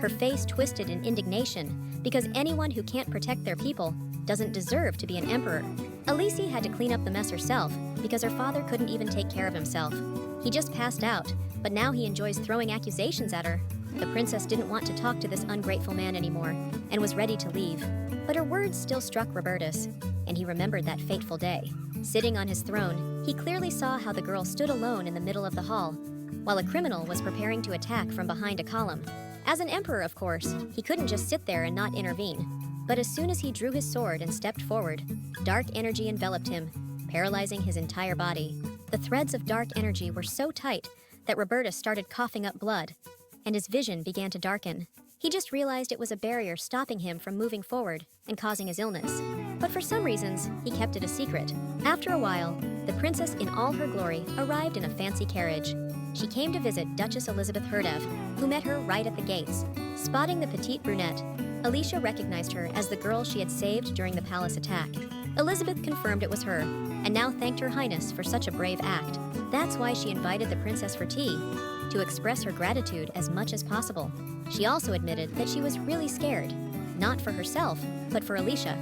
Her face twisted in indignation, because anyone who can't protect their people doesn't deserve to be an emperor. Alicia had to clean up the mess herself, because her father couldn't even take care of himself. He just passed out, but now he enjoys throwing accusations at her. The princess didn't want to talk to this ungrateful man anymore, and was ready to leave. But her words still struck Robertus, and he remembered that fateful day. Sitting on his throne, he clearly saw how the girl stood alone in the middle of the hall, while a criminal was preparing to attack from behind a column. As an emperor, of course, he couldn't just sit there and not intervene. But as soon as he drew his sword and stepped forward, dark energy enveloped him, paralyzing his entire body. The threads of dark energy were so tight that Robertus started coughing up blood, and his vision began to darken. He just realized it was a barrier stopping him from moving forward and causing his illness. But for some reasons, he kept it a secret. After a while, the princess in all her glory arrived in a fancy carriage. She came to visit Duchess Elizabeth Herdev, who met her right at the gates. Spotting the petite brunette, Alicia recognized her as the girl she had saved during the palace attack. Elizabeth confirmed it was her, and now thanked Her Highness for such a brave act. That's why she invited the princess for tea, to express her gratitude as much as possible. She also admitted that she was really scared, not for herself, but for Alicia,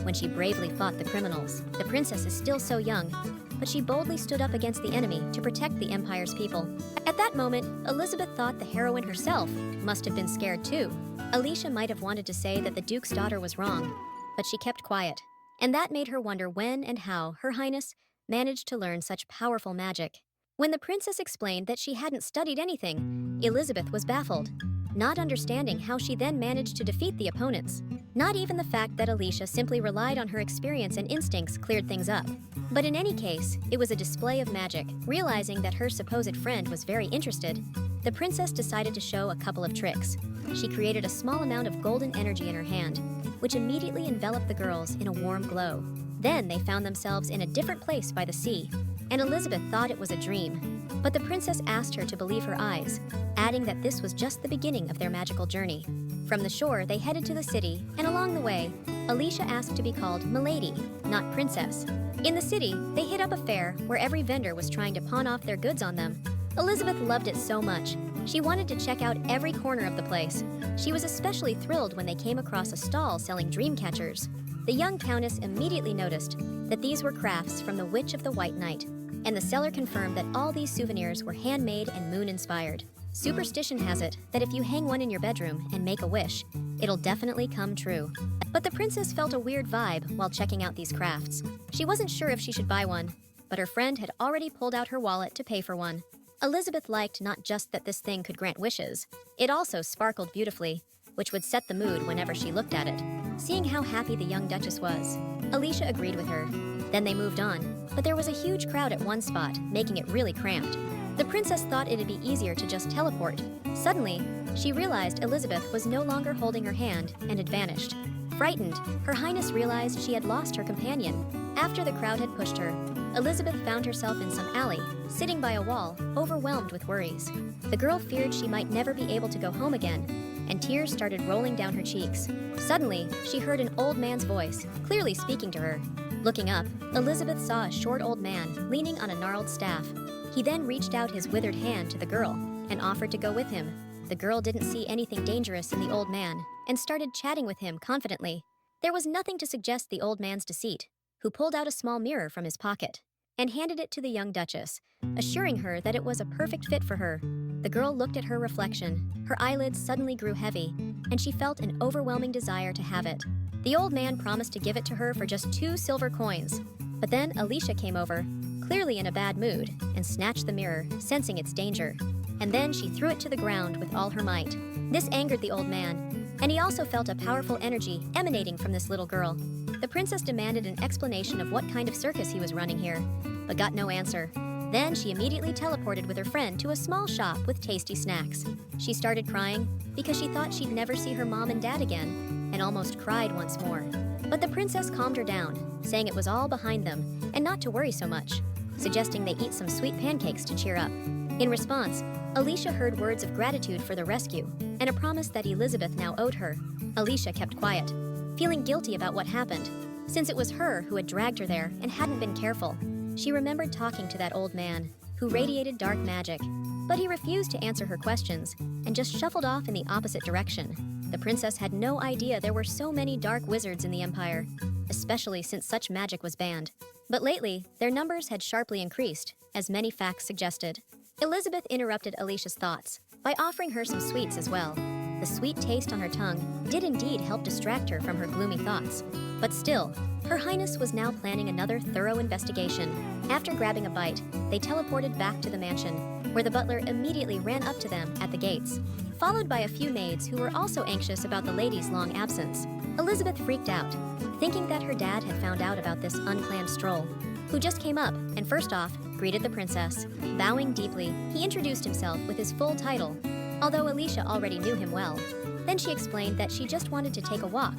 when she bravely fought the criminals. The princess is still so young, but she boldly stood up against the enemy to protect the empire's people. At that moment, Elizabeth thought the heroine herself must have been scared too. Alicia might have wanted to say that the Duke's daughter was wrong, but she kept quiet, and that made her wonder when and how Her Highness managed to learn such powerful magic. When the princess explained that she hadn't studied anything, Elizabeth was baffled, not understanding how she then managed to defeat the opponents. Not even the fact that Alicia simply relied on her experience and instincts cleared things up. But in any case, it was a display of magic. Realizing that her supposed friend was very interested, the princess decided to show a couple of tricks. She created a small amount of golden energy in her hand, which immediately enveloped the girls in a warm glow. Then they found themselves in a different place by the sea, and Elizabeth thought it was a dream. But the princess asked her to believe her eyes, adding that this was just the beginning of their magical journey. From the shore, they headed to the city, and along the way, Alicia asked to be called Milady, not Princess. In the city, they hit up a fair where every vendor was trying to pawn off their goods on them. Elizabeth loved it so much. She wanted to check out every corner of the place. She was especially thrilled when they came across a stall selling dream catchers. The young countess immediately noticed that these were crafts from the Witch of the White Night, and the seller confirmed that all these souvenirs were handmade and moon-inspired. Superstition has it that if you hang one in your bedroom and make a wish, it'll definitely come true. But the princess felt a weird vibe while checking out these crafts. She wasn't sure if she should buy one, but her friend had already pulled out her wallet to pay for one. Elizabeth liked not just that this thing could grant wishes, it also sparkled beautifully, which would set the mood whenever she looked at it. Seeing how happy the young duchess was, Alicia agreed with her. Then they moved on, but there was a huge crowd at one spot, making it really cramped. The princess thought it'd be easier to just teleport. Suddenly, she realized Elizabeth was no longer holding her hand and had vanished. Frightened, Her Highness realized she had lost her companion. After the crowd had pushed her, Elizabeth found herself in some alley, sitting by a wall, overwhelmed with worries. The girl feared she might never be able to go home again, and tears started rolling down her cheeks. Suddenly, she heard an old man's voice, clearly speaking to her. Looking up, Elizabeth saw a short old man leaning on a gnarled staff. He then reached out his withered hand to the girl and offered to go with him. The girl didn't see anything dangerous in the old man and started chatting with him confidently. There was nothing to suggest the old man's deceit, who pulled out a small mirror from his pocket and handed it to the young duchess, assuring her that it was a perfect fit for her. The girl looked at her reflection. Her eyelids suddenly grew heavy, and she felt an overwhelming desire to have it. The old man promised to give it to her for just 2 silver coins. But then Alicia came over, clearly in a bad mood, and snatched the mirror, sensing its danger. And then she threw it to the ground with all her might. This angered the old man, and he also felt a powerful energy emanating from this little girl. The princess demanded an explanation of what kind of circus he was running here, but got no answer. Then she immediately teleported with her friend to a small shop with tasty snacks. She started crying because she thought she'd never see her mom and dad again, and almost cried once more. But the princess calmed her down, saying it was all behind them and not to worry so much, suggesting they eat some sweet pancakes to cheer up. In response, Alicia heard words of gratitude for the rescue and a promise that Elizabeth now owed her. Alicia kept quiet, feeling guilty about what happened, since it was her who had dragged her there and hadn't been careful. She remembered talking to that old man, who radiated dark magic, but he refused to answer her questions and just shuffled off in the opposite direction. The princess had no idea there were so many dark wizards in the empire, especially since such magic was banned. But lately, their numbers had sharply increased, as many facts suggested. Elizabeth interrupted Alicia's thoughts by offering her some sweets as well. The sweet taste on her tongue did indeed help distract her from her gloomy thoughts. But still, Her Highness was now planning another thorough investigation. After grabbing a bite, they teleported back to the mansion, where the butler immediately ran up to them at the gates, followed by a few maids who were also anxious about the lady's long absence. Elizabeth freaked out, thinking that her dad had found out about this unplanned stroll, who just came up and first off, greeted the princess. Bowing deeply, he introduced himself with his full title, although Alicia already knew him well. Then she explained that she just wanted to take a walk,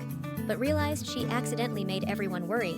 but realized she accidentally made everyone worry.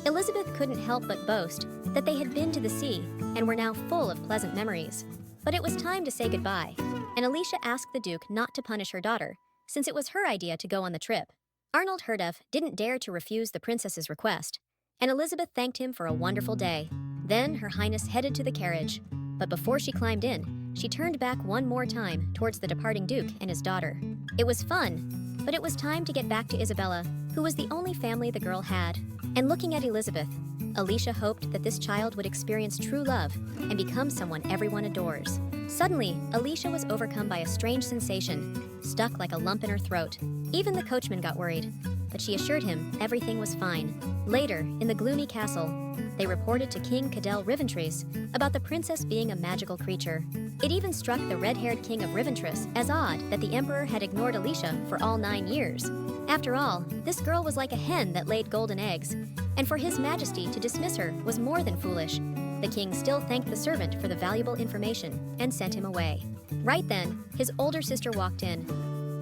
Elizabeth couldn't help but boast that they had been to the sea and were now full of pleasant memories. But it was time to say goodbye, and Alicia asked the Duke not to punish her daughter, since it was her idea to go on the trip. Arnold Herdef didn't dare to refuse the princess's request, and Elizabeth thanked him for a wonderful day. Then Her Highness headed to the carriage, but before she climbed in, she turned back one more time towards the departing Duke and his daughter. It was fun, but it was time to get back to Isabella, who was the only family the girl had. And looking at Elizabeth, Alicia hoped that this child would experience true love and become someone everyone adores. Suddenly, Alicia was overcome by a strange sensation, stuck like a lump in her throat. Even the coachman got worried, but she assured him everything was fine. Later, in the gloomy castle, they reported to King Cadell Riventris about the princess being a magical creature. It even struck the red-haired king of Riventris as odd that the emperor had ignored Alicia for all 9 years. After all, this girl was like a hen that laid golden eggs, and for His Majesty to dismiss her was more than foolish. The king still thanked the servant for the valuable information and sent him away. Right then, his older sister walked in,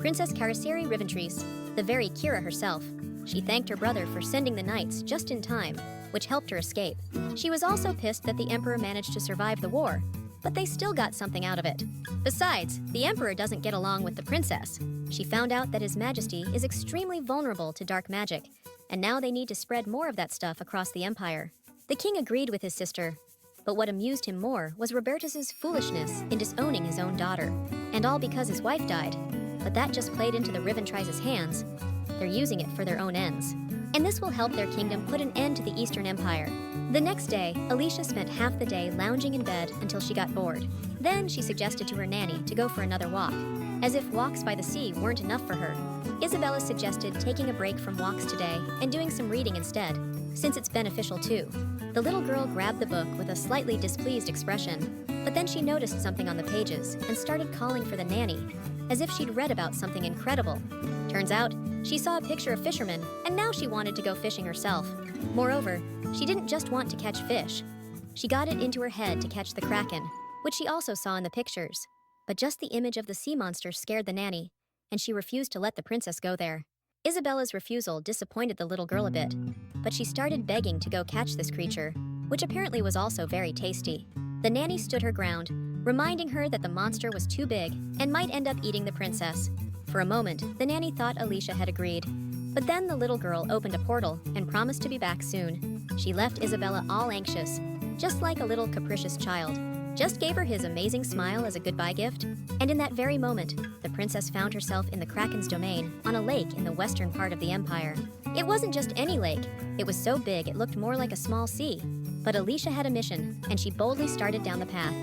Princess Caraceri Riventris, the very Kira herself. She thanked her brother for sending the knights just in time, which helped her escape. She was also pissed that the emperor managed to survive the war, but they still got something out of it. Besides, the emperor doesn't get along with the princess. She found out that His Majesty is extremely vulnerable to dark magic, and now they need to spread more of that stuff across the empire. The king agreed with his sister, but what amused him more was Robertus's foolishness in disowning his own daughter, and all because his wife died. But that just played into the Riventris' hands. They're using it for their own ends. And this will help their kingdom put an end to the Eastern Empire. The next day, Alicia spent half the day lounging in bed until she got bored. Then she suggested to her nanny to go for another walk, as if walks by the sea weren't enough for her. Isabella suggested taking a break from walks today and doing some reading instead, since it's beneficial too. The little girl grabbed the book with a slightly displeased expression, but then she noticed something on the pages and started calling for the nanny, as if she'd read about something incredible. Turns out, she saw a picture of fishermen, and now she wanted to go fishing herself. Moreover, she didn't just want to catch fish. She got it into her head to catch the kraken, which she also saw in the pictures. But just the image of the sea monster scared the nanny, and she refused to let the princess go there. Isabella's refusal disappointed the little girl a bit, but she started begging to go catch this creature, which apparently was also very tasty. The nanny stood her ground, reminding her that the monster was too big and might end up eating the princess. For a moment, the nanny thought Alicia had agreed, but then the little girl opened a portal and promised to be back soon. She left Isabella all anxious, just like a little capricious child, just gave her his amazing smile as a goodbye gift, and in that very moment, the princess found herself in the Kraken's domain on a lake in the western part of the empire. It wasn't just any lake, it was so big it looked more like a small sea. But Alicia had a mission, and she boldly started down the path.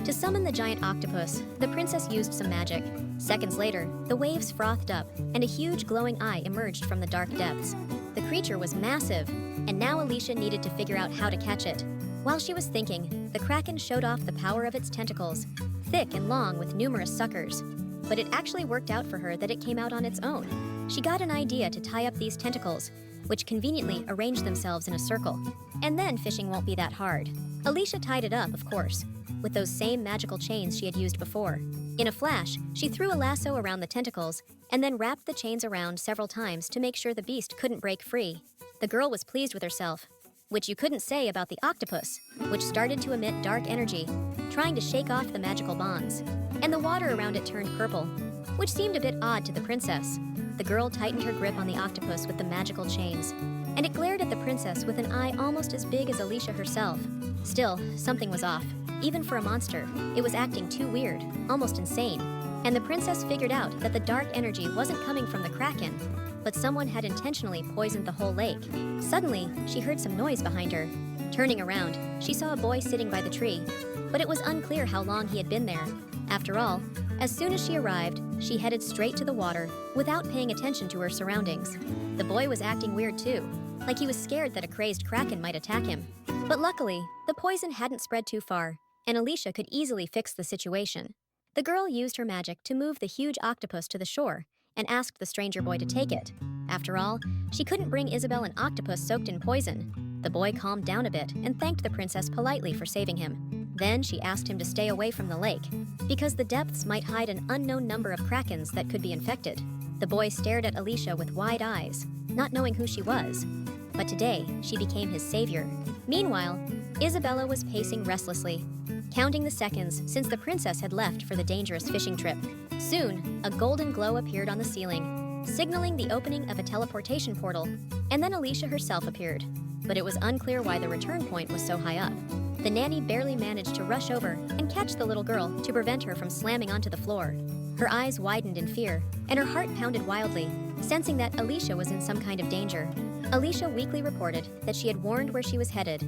To summon the giant octopus, the princess used some magic. Seconds later, the waves frothed up, and a huge glowing eye emerged from the dark depths. The creature was massive, and now Alicia needed to figure out how to catch it. While she was thinking, the Kraken showed off the power of its tentacles, thick and long with numerous suckers. But it actually worked out for her that it came out on its own. She got an idea to tie up these tentacles, which conveniently arranged themselves in a circle. And then fishing won't be that hard. Alicia tied it up, of course, with those same magical chains she had used before. In a flash, she threw a lasso around the tentacles and then wrapped the chains around several times to make sure the beast couldn't break free. The girl was pleased with herself, which you couldn't say about the octopus, which started to emit dark energy, trying to shake off the magical bonds. And the water around it turned purple, which seemed a bit odd to the princess. The girl tightened her grip on the octopus with the magical chains, and it glared at the princess with an eye almost as big as Alicia herself. Still, something was off. Even for a monster, it was acting too weird, almost insane. And the princess figured out that the dark energy wasn't coming from the Kraken, but someone had intentionally poisoned the whole lake. Suddenly, she heard some noise behind her. Turning around, she saw a boy sitting by the tree, but it was unclear how long he had been there. After all, as soon as she arrived, she headed straight to the water without paying attention to her surroundings. The boy was acting weird too, like he was scared that a crazed Kraken might attack him. But luckily, the poison hadn't spread too far, and Alicia could easily fix the situation. The girl used her magic to move the huge octopus to the shore and asked the stranger boy to take it. After all, she couldn't bring Isabel an octopus soaked in poison. The boy calmed down a bit and thanked the princess politely for saving him. Then she asked him to stay away from the lake, because the depths might hide an unknown number of krakens that could be infected. The boy stared at Alicia with wide eyes, not knowing who she was. But today, she became his savior. Meanwhile, Isabella was pacing restlessly, counting the seconds since the princess had left for the dangerous fishing trip. Soon, a golden glow appeared on the ceiling, signaling the opening of a teleportation portal, and then Alicia herself appeared. But it was unclear why the return point was so high up. The nanny barely managed to rush over and catch the little girl to prevent her from slamming onto the floor. Her eyes widened in fear, and her heart pounded wildly, sensing that Alicia was in some kind of danger. Alicia weakly reported that she had warned where she was headed,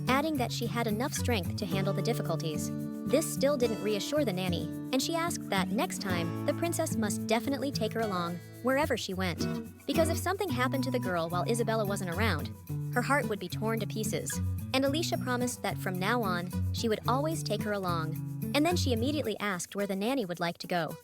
adding that she had enough strength to handle the difficulties. This still didn't reassure the nanny, and she asked that next time, the princess must definitely take her along wherever she went. Because if something happened to the girl while Isabella wasn't around, her heart would be torn to pieces. And Alicia promised that from now on, she would always take her along. And then she immediately asked where the nanny would like to go.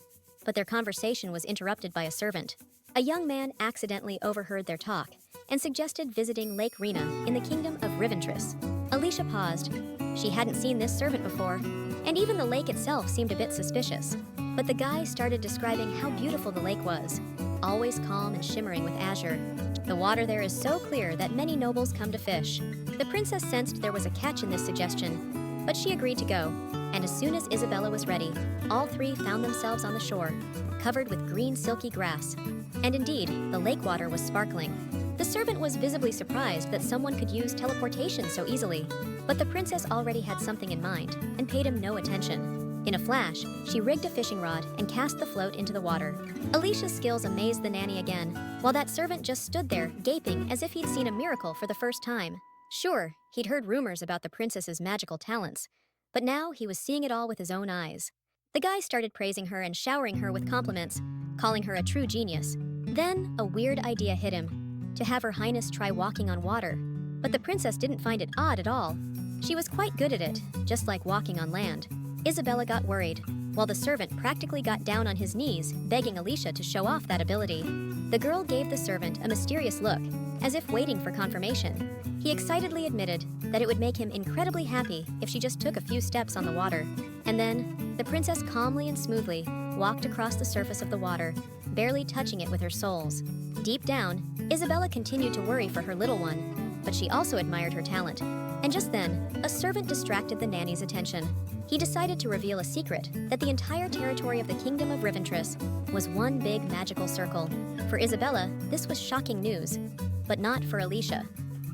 But their conversation was interrupted by a servant. A young man accidentally overheard their talk and suggested visiting Lake Rena in the kingdom of Riventris. Alicia paused. She hadn't seen this servant before, and even the lake itself seemed a bit suspicious. But the guy started describing how beautiful the lake was, always calm and shimmering with azure. The water there is so clear that many nobles come to fish. The princess sensed there was a catch in this suggestion, but she agreed to go, and as soon as Isabella was ready, all three found themselves on the shore, covered with green silky grass. And indeed, the lake water was sparkling. The servant was visibly surprised that someone could use teleportation so easily, but the princess already had something in mind and paid him no attention. In a flash, she rigged a fishing rod and cast the float into the water. Alicia's skills amazed the nanny again, while that servant just stood there, gaping as if he'd seen a miracle for the first time. Sure, he'd heard rumors about the princess's magical talents, but now he was seeing it all with his own eyes. The guy started praising her and showering her with compliments, calling her a true genius. Then, a weird idea hit him, to have Her Highness try walking on water. But the princess didn't find it odd at all. She was quite good at it, just like walking on land. Isabella got worried, while the servant practically got down on his knees, begging Alicia to show off that ability. The girl gave the servant a mysterious look, as if waiting for confirmation. He excitedly admitted that it would make him incredibly happy if she just took a few steps on the water. And then, the princess calmly and smoothly walked across the surface of the water, barely touching it with her soles. Deep down, Isabella continued to worry for her little one, but she also admired her talent. And just then, a servant distracted the nanny's attention. He decided to reveal a secret, that the entire territory of the kingdom of Reventris was one big magical circle. For Isabella, this was shocking news, but not for Alicia.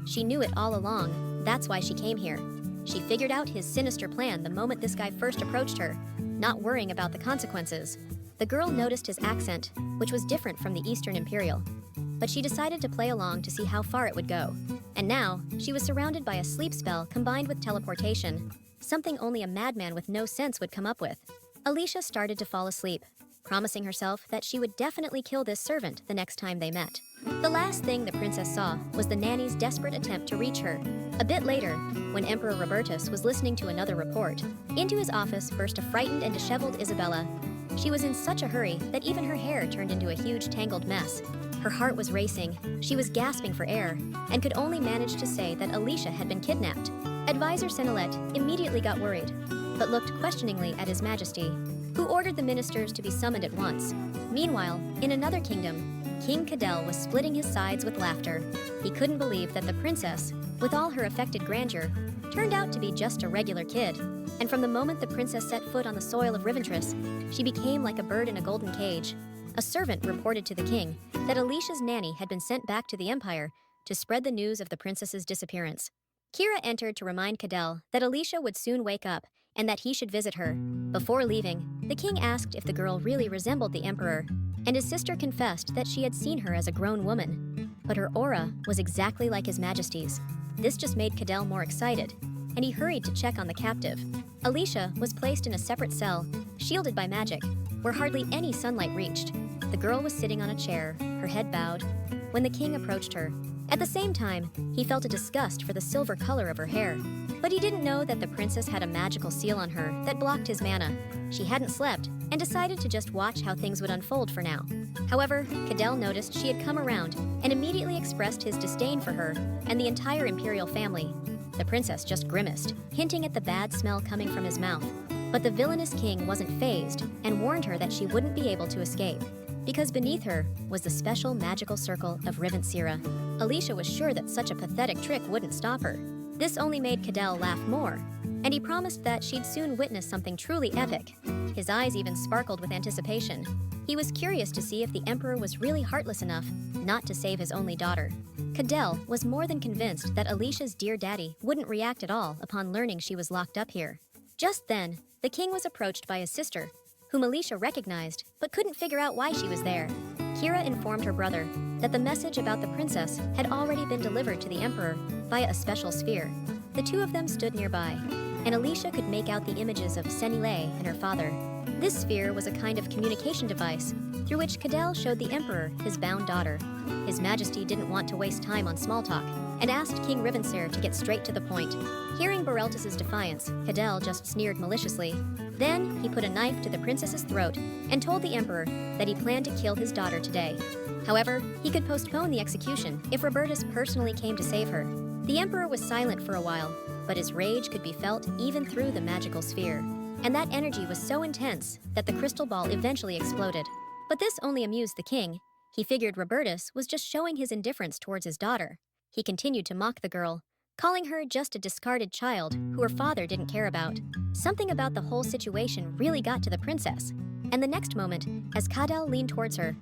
She knew it all along, that's why she came here. She figured out his sinister plan the moment this guy first approached her, not worrying about the consequences. The girl noticed his accent, which was different from the Eastern Imperial, but she decided to play along to see how far it would go. And now, she was surrounded by a sleep spell combined with teleportation, something only a madman with no sense would come up with. Alicia started to fall asleep, promising herself that she would definitely kill this servant the next time they met. The last thing the princess saw was the nanny's desperate attempt to reach her. A bit later, when Emperor Robertus was listening to another report, into his office burst a frightened and disheveled Isabella. She was in such a hurry that even her hair turned into a huge tangled mess. Her heart was racing, she was gasping for air, and could only manage to say that Alicia had been kidnapped. Advisor Senelet immediately got worried, but looked questioningly at His Majesty, who ordered the ministers to be summoned at once. Meanwhile, in another kingdom, King Cadell was splitting his sides with laughter. He couldn't believe that the princess, with all her affected grandeur, turned out to be just a regular kid. And from the moment the princess set foot on the soil of Reventris, she became like a bird in a golden cage. A servant reported to the king that Alicia's nanny had been sent back to the Empire to spread the news of the princess's disappearance. Kira entered to remind Cadell that Alicia would soon wake up and that he should visit her. Before leaving, the king asked if the girl really resembled the emperor, and his sister confessed that she had seen her as a grown woman, but her aura was exactly like His Majesty's. This just made Cadell more excited, and he hurried to check on the captive. Alicia was placed in a separate cell, shielded by magic, where hardly any sunlight reached. The girl was sitting on a chair, her head bowed, when the king approached her. At the same time, he felt a disgust for the silver color of her hair. But he didn't know that the princess had a magical seal on her that blocked his mana. She hadn't slept, and decided to just watch how things would unfold for now. However, Cadell noticed she had come around and immediately expressed his disdain for her and the entire imperial family. The princess just grimaced, hinting at the bad smell coming from his mouth. But the villainous king wasn't fazed and warned her that she wouldn't be able to escape, because beneath her was the special magical circle of Riventsira. Alicia was sure that such a pathetic trick wouldn't stop her. This only made Cadell laugh more, and he promised that she'd soon witness something truly epic. His eyes even sparkled with anticipation. He was curious to see if the emperor was really heartless enough not to save his only daughter. Cadell was more than convinced that Alicia's dear daddy wouldn't react at all upon learning she was locked up here. Just then, the king was approached by his sister, whom Alicia recognized but couldn't figure out why she was there. Kira informed her brother that the message about the princess had already been delivered to the emperor via a special sphere. The two of them stood nearby, and Alicia could make out the images of Senile and her father. This sphere was a kind of communication device through which Cadell showed the emperor his bound daughter. His Majesty didn't want to waste time on small talk and asked King Rivenser to get straight to the point. Hearing Boreltus's defiance, Cadell just sneered maliciously. Then he put a knife to the princess's throat and told the emperor that he planned to kill his daughter today. However, he could postpone the execution if Robertus personally came to save her. The emperor was silent for a while, but his rage could be felt even through the magical sphere. And that energy was so intense that the crystal ball eventually exploded. But this only amused the king. He figured Robertus was just showing his indifference towards his daughter. He continued to mock the girl, calling her just a discarded child who her father didn't care about. Something about the whole situation really got to the princess. And the next moment, as Cadell leaned towards her,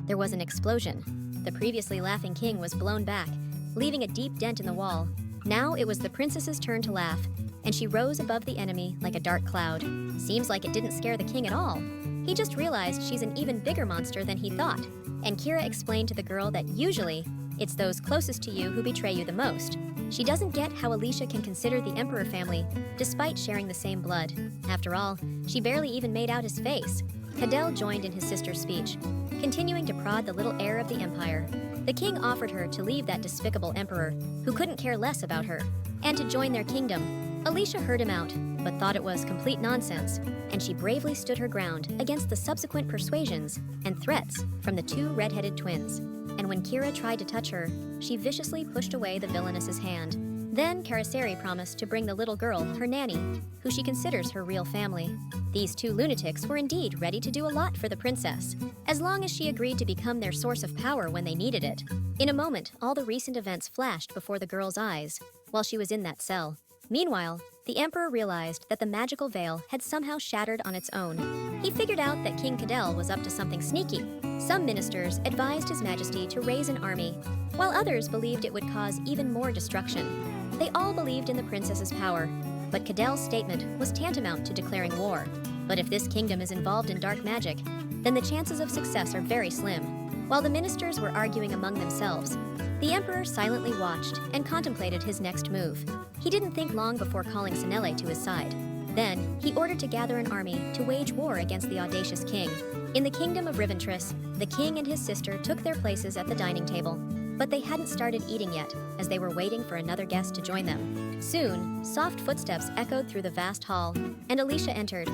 there was an explosion. The previously laughing king was blown back, leaving a deep dent in the wall. Now it was the princess's turn to laugh, and she rose above the enemy like a dark cloud. Seems like it didn't scare the king at all. He just realized she's an even bigger monster than he thought, and Kira explained to the girl that usually, it's those closest to you who betray you the most. She doesn't get how Alicia can consider the Emperor family, despite sharing the same blood. After all, she barely even made out his face. Cadell joined in his sister's speech, continuing to prod the little heir of the Empire. The king offered her to leave that despicable emperor, who couldn't care less about her, and to join their kingdom. Alicia heard him out, but thought it was complete nonsense, and she bravely stood her ground against the subsequent persuasions and threats from the two red-headed twins. And when Kira tried to touch her, she viciously pushed away the villainous's hand. Then Karaseri promised to bring the little girl her nanny, who she considers her real family. These two lunatics were indeed ready to do a lot for the princess, as long as she agreed to become their source of power when they needed it. In a moment, all the recent events flashed before the girl's eyes, while she was in that cell. Meanwhile, the emperor realized that the magical veil had somehow shattered on its own. He figured out that King Cadell was up to something sneaky. Some ministers advised His Majesty to raise an army, while others believed it would cause even more destruction. They all believed in the princess's power, but Cadell's statement was tantamount to declaring war. But if this kingdom is involved in dark magic, then the chances of success are very slim. While the ministers were arguing among themselves, the emperor silently watched and contemplated his next move. He didn't think long before calling Sinele to his side. Then, he ordered to gather an army to wage war against the audacious king. In the kingdom of Riventris, the king and his sister took their places at the dining table, but they hadn't started eating yet, as they were waiting for another guest to join them. Soon, soft footsteps echoed through the vast hall, and Alicia entered.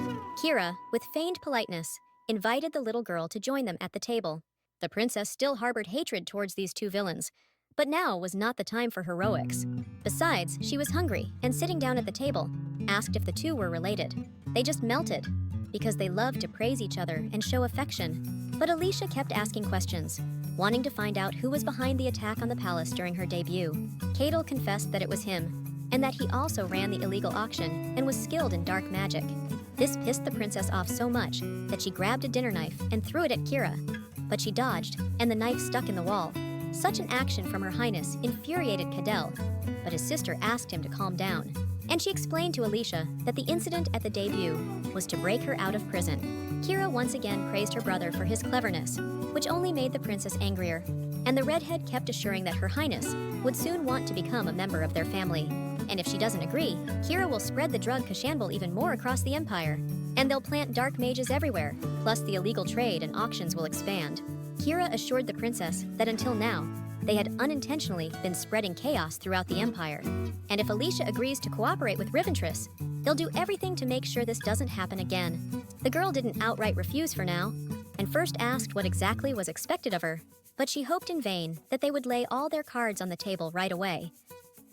Kira, with feigned politeness, invited the little girl to join them at the table. The princess still harbored hatred towards these two villains, but now was not the time for heroics. Besides, she was hungry, and sitting down at the table, asked if the two were related. They just melted, because they loved to praise each other and show affection. But Alicia kept asking questions, wanting to find out who was behind the attack on the palace during her debut. Cadell confessed that it was him, and that he also ran the illegal auction and was skilled in dark magic. This pissed the princess off so much that she grabbed a dinner knife and threw it at Kira. But she dodged, and the knife stuck in the wall. Such an action from Her Highness infuriated Cadell, but his sister asked him to calm down. And she explained to Alicia that the incident at the debut was to break her out of prison. Kira once again praised her brother for his cleverness, which only made the princess angrier, and the redhead kept assuring that Her Highness would soon want to become a member of their family. And if she doesn't agree, Kira will spread the drug Kashanbul even more across the empire, and they'll plant dark mages everywhere, plus the illegal trade and auctions will expand. Kira assured the princess that until now, they had unintentionally been spreading chaos throughout the empire, and if Alicia agrees to cooperate with Riventris, they'll do everything to make sure this doesn't happen again. The girl didn't outright refuse for now, and first asked what exactly was expected of her, but she hoped in vain that they would lay all their cards on the table right away.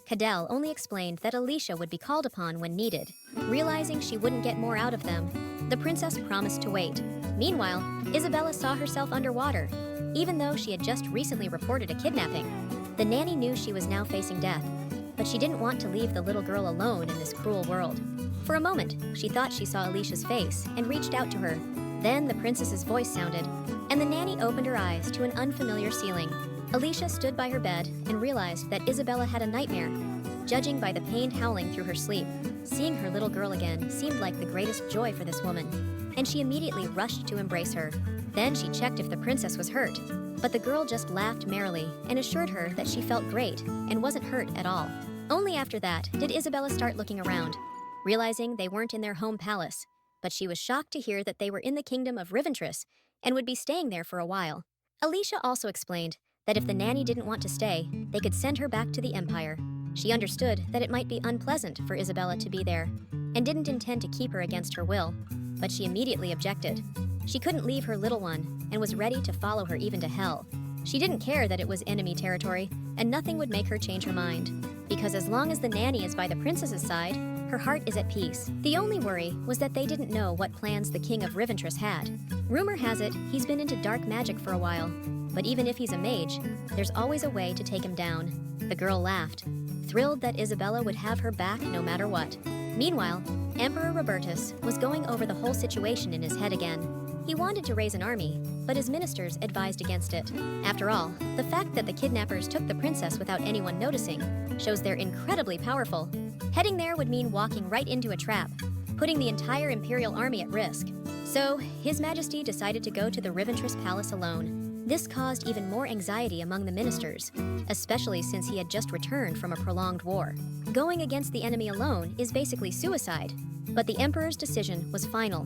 Cadell only explained that Alicia would be called upon when needed. Realizing she wouldn't get more out of them, the princess promised to wait. Meanwhile, Isabella saw herself underwater, even though she had just recently reported a kidnapping. The nanny knew she was now facing death, but she didn't want to leave the little girl alone in this cruel world. For a moment, she thought she saw Alicia's face and reached out to her. Then the princess's voice sounded, and the nanny opened her eyes to an unfamiliar ceiling. Alicia stood by her bed and realized that Isabella had a nightmare. Judging by the pained howling through her sleep, seeing her little girl again seemed like the greatest joy for this woman, and she immediately rushed to embrace her. Then she checked if the princess was hurt, but the girl just laughed merrily and assured her that she felt great and wasn't hurt at all. Only after that did Isabella start looking around, realizing they weren't in their home palace, but she was shocked to hear that they were in the kingdom of Riventris and would be staying there for a while. Alicia also explained that if the nanny didn't want to stay, they could send her back to the empire. She understood that it might be unpleasant for Isabella to be there, and didn't intend to keep her against her will, but she immediately objected. She couldn't leave her little one, and was ready to follow her even to hell. She didn't care that it was enemy territory, and nothing would make her change her mind, because as long as the nanny is by the princess's side, her heart is at peace. The only worry was that they didn't know what plans the king of Riventris had. Rumor has it he's been into dark magic for a while, but even if he's a mage, there's always a way to take him down. The girl laughed, thrilled that Isabella would have her back no matter what. Meanwhile, Emperor Robertus was going over the whole situation in his head again. He wanted to raise an army, but his ministers advised against it. After all, the fact that the kidnappers took the princess without anyone noticing shows they're incredibly powerful. Heading there would mean walking right into a trap, putting the entire imperial army at risk. So, His Majesty decided to go to the Riventris Palace alone. This caused even more anxiety among the ministers, especially since he had just returned from a prolonged war. Going against the enemy alone is basically suicide, but the emperor's decision was final,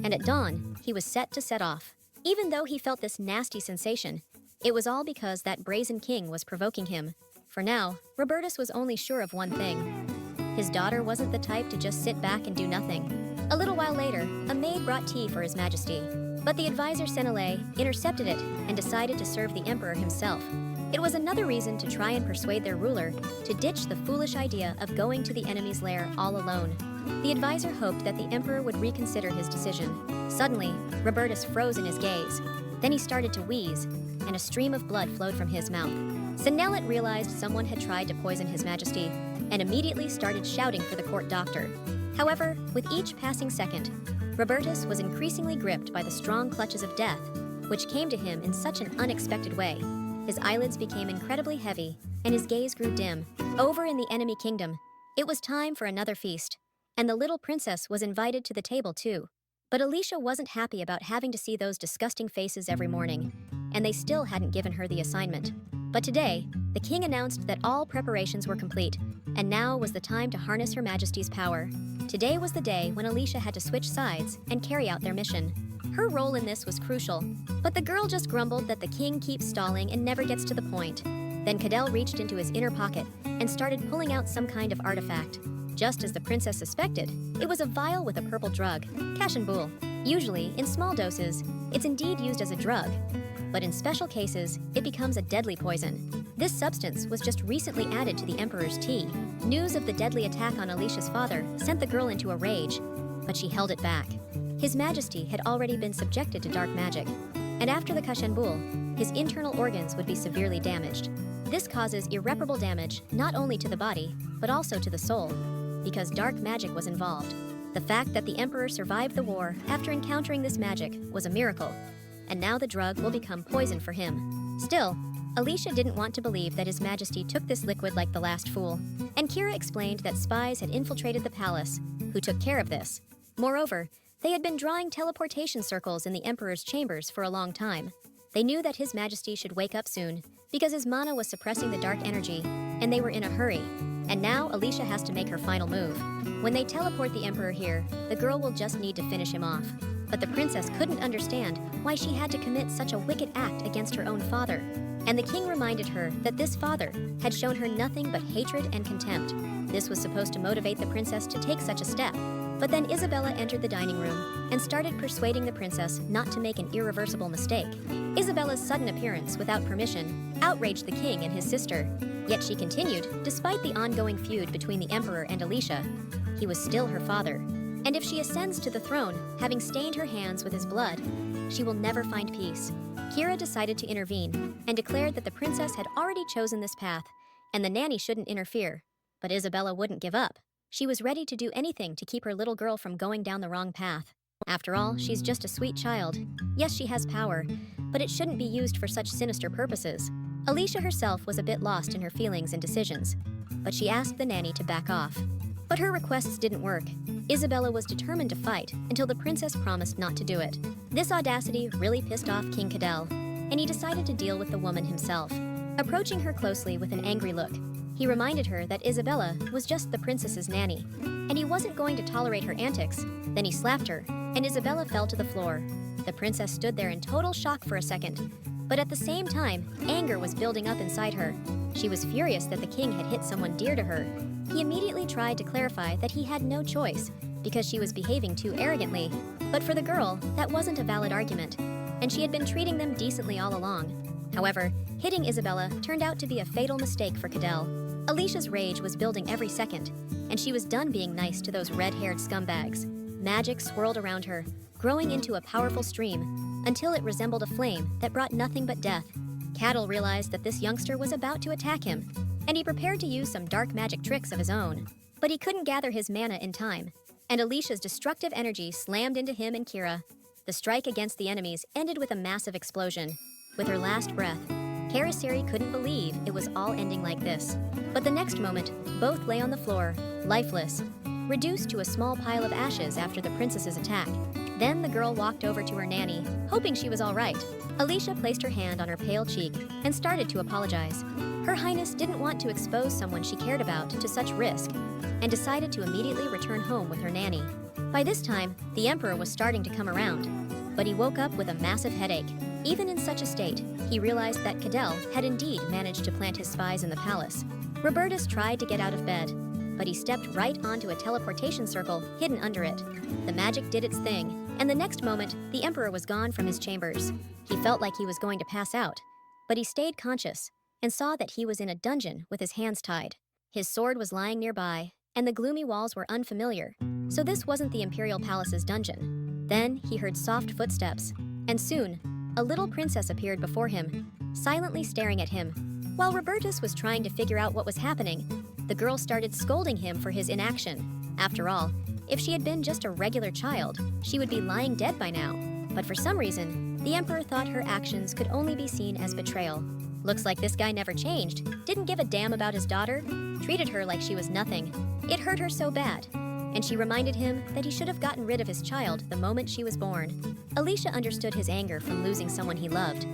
and at dawn, he was set to set off. Even though he felt this nasty sensation, it was all because that brazen king was provoking him. For now, Robertus was only sure of one thing. His daughter wasn't the type to just sit back and do nothing. A little while later, a maid brought tea for His Majesty, but the advisor Senele intercepted it and decided to serve the emperor himself. It was another reason to try and persuade their ruler to ditch the foolish idea of going to the enemy's lair all alone. The advisor hoped that the emperor would reconsider his decision. Suddenly, Robertus froze in his gaze. Then he started to wheeze, and a stream of blood flowed from his mouth. Senelit realized someone had tried to poison His Majesty, and immediately started shouting for the court doctor. However, with each passing second, Robertus was increasingly gripped by the strong clutches of death, which came to him in such an unexpected way. His eyelids became incredibly heavy, and his gaze grew dim. Over in the enemy kingdom, it was time for another feast, and the little princess was invited to the table too. But Alicia wasn't happy about having to see those disgusting faces every morning, and they still hadn't given her the assignment. But today, the king announced that all preparations were complete, and now was the time to harness Her Majesty's power. Today was the day when Alicia had to switch sides and carry out their mission. Her role in this was crucial, but the girl just grumbled that the king keeps stalling and never gets to the point. Then Cadell reached into his inner pocket and started pulling out some kind of artifact. Just as the princess suspected, it was a vial with a purple drug, Kashanbul. Usually, in small doses, it's indeed used as a drug, but in special cases, it becomes a deadly poison. This substance was just recently added to the Emperor's tea. News of the deadly attack on Alicia's father sent the girl into a rage, but she held it back. His Majesty had already been subjected to dark magic, and after the Kashanbul, his internal organs would be severely damaged. This causes irreparable damage not only to the body, but also to the soul, because dark magic was involved. The fact that the Emperor survived the war after encountering this magic was a miracle, and now the drug will become poison for him. Still, Alicia didn't want to believe that His Majesty took this liquid like the last fool, and Kira explained that spies had infiltrated the palace, who took care of this. Moreover, they had been drawing teleportation circles in the Emperor's chambers for a long time. They knew that His Majesty should wake up soon, because his mana was suppressing the dark energy, and they were in a hurry. And now Alicia has to make her final move. When they teleport the Emperor here, the girl will just need to finish him off. But the princess couldn't understand why she had to commit such a wicked act against her own father. And the king reminded her that this father had shown her nothing but hatred and contempt. This was supposed to motivate the princess to take such a step. But then Isabella entered the dining room and started persuading the princess not to make an irreversible mistake. Isabella's sudden appearance without permission outraged the king and his sister. Yet she continued, despite the ongoing feud between the Emperor and Alicia. He was still her father, and if she ascends to the throne, having stained her hands with his blood, she will never find peace. Kira decided to intervene and declared that the princess had already chosen this path, and the nanny shouldn't interfere. But Isabella wouldn't give up. She was ready to do anything to keep her little girl from going down the wrong path. After all, she's just a sweet child. Yes, she has power, but it shouldn't be used for such sinister purposes. Alicia herself was a bit lost in her feelings and decisions, but she asked the nanny to back off. But her requests didn't work. Isabella was determined to fight until the princess promised not to do it. This audacity really pissed off King Cadell, and he decided to deal with the woman himself. Approaching her closely with an angry look, he reminded her that Isabella was just the princess's nanny, and he wasn't going to tolerate her antics. Then he slapped her, and Isabella fell to the floor. The princess stood there in total shock for a second, but at the same time, anger was building up inside her. She was furious that the king had hit someone dear to her. He immediately tried to clarify that he had no choice because she was behaving too arrogantly. But for the girl, that wasn't a valid argument, and she had been treating them decently all along. However, hitting Isabella turned out to be a fatal mistake for Cadell. Alicia's rage was building every second, and she was done being nice to those red-haired scumbags. Magic swirled around her, growing into a powerful stream, until it resembled a flame that brought nothing but death. Cadell realized that this youngster was about to attack him, and he prepared to use some dark magic tricks of his own. But he couldn't gather his mana in time, and Alicia's destructive energy slammed into him and Kira. The strike against the enemies ended with a massive explosion. With her last breath, Karasiri couldn't believe it was all ending like this. But the next moment, both lay on the floor, lifeless, reduced to a small pile of ashes after the princess's attack. Then the girl walked over to her nanny, hoping she was all right. Alicia placed her hand on her pale cheek and started to apologize. Her Highness didn't want to expose someone she cared about to such risk, and decided to immediately return home with her nanny. By this time, the Emperor was starting to come around, but he woke up with a massive headache. Even in such a state, he realized that Cadell had indeed managed to plant his spies in the palace. Robertus tried to get out of bed, but he stepped right onto a teleportation circle hidden under it. The magic did its thing, and the next moment, the Emperor was gone from his chambers. He felt like he was going to pass out, but he stayed conscious, and saw that he was in a dungeon with his hands tied. His sword was lying nearby, and the gloomy walls were unfamiliar, so this wasn't the Imperial Palace's dungeon. Then he heard soft footsteps, and soon, a little princess appeared before him, silently staring at him. While Robertus was trying to figure out what was happening, the girl started scolding him for his inaction. After all, if she had been just a regular child, she would be lying dead by now. But for some reason, the Emperor thought her actions could only be seen as betrayal. Looks like this guy never changed, didn't give a damn about his daughter, treated her like she was nothing. It hurt her so bad, and she reminded him that he should have gotten rid of his child the moment she was born. Alicia understood his anger from losing someone he loved,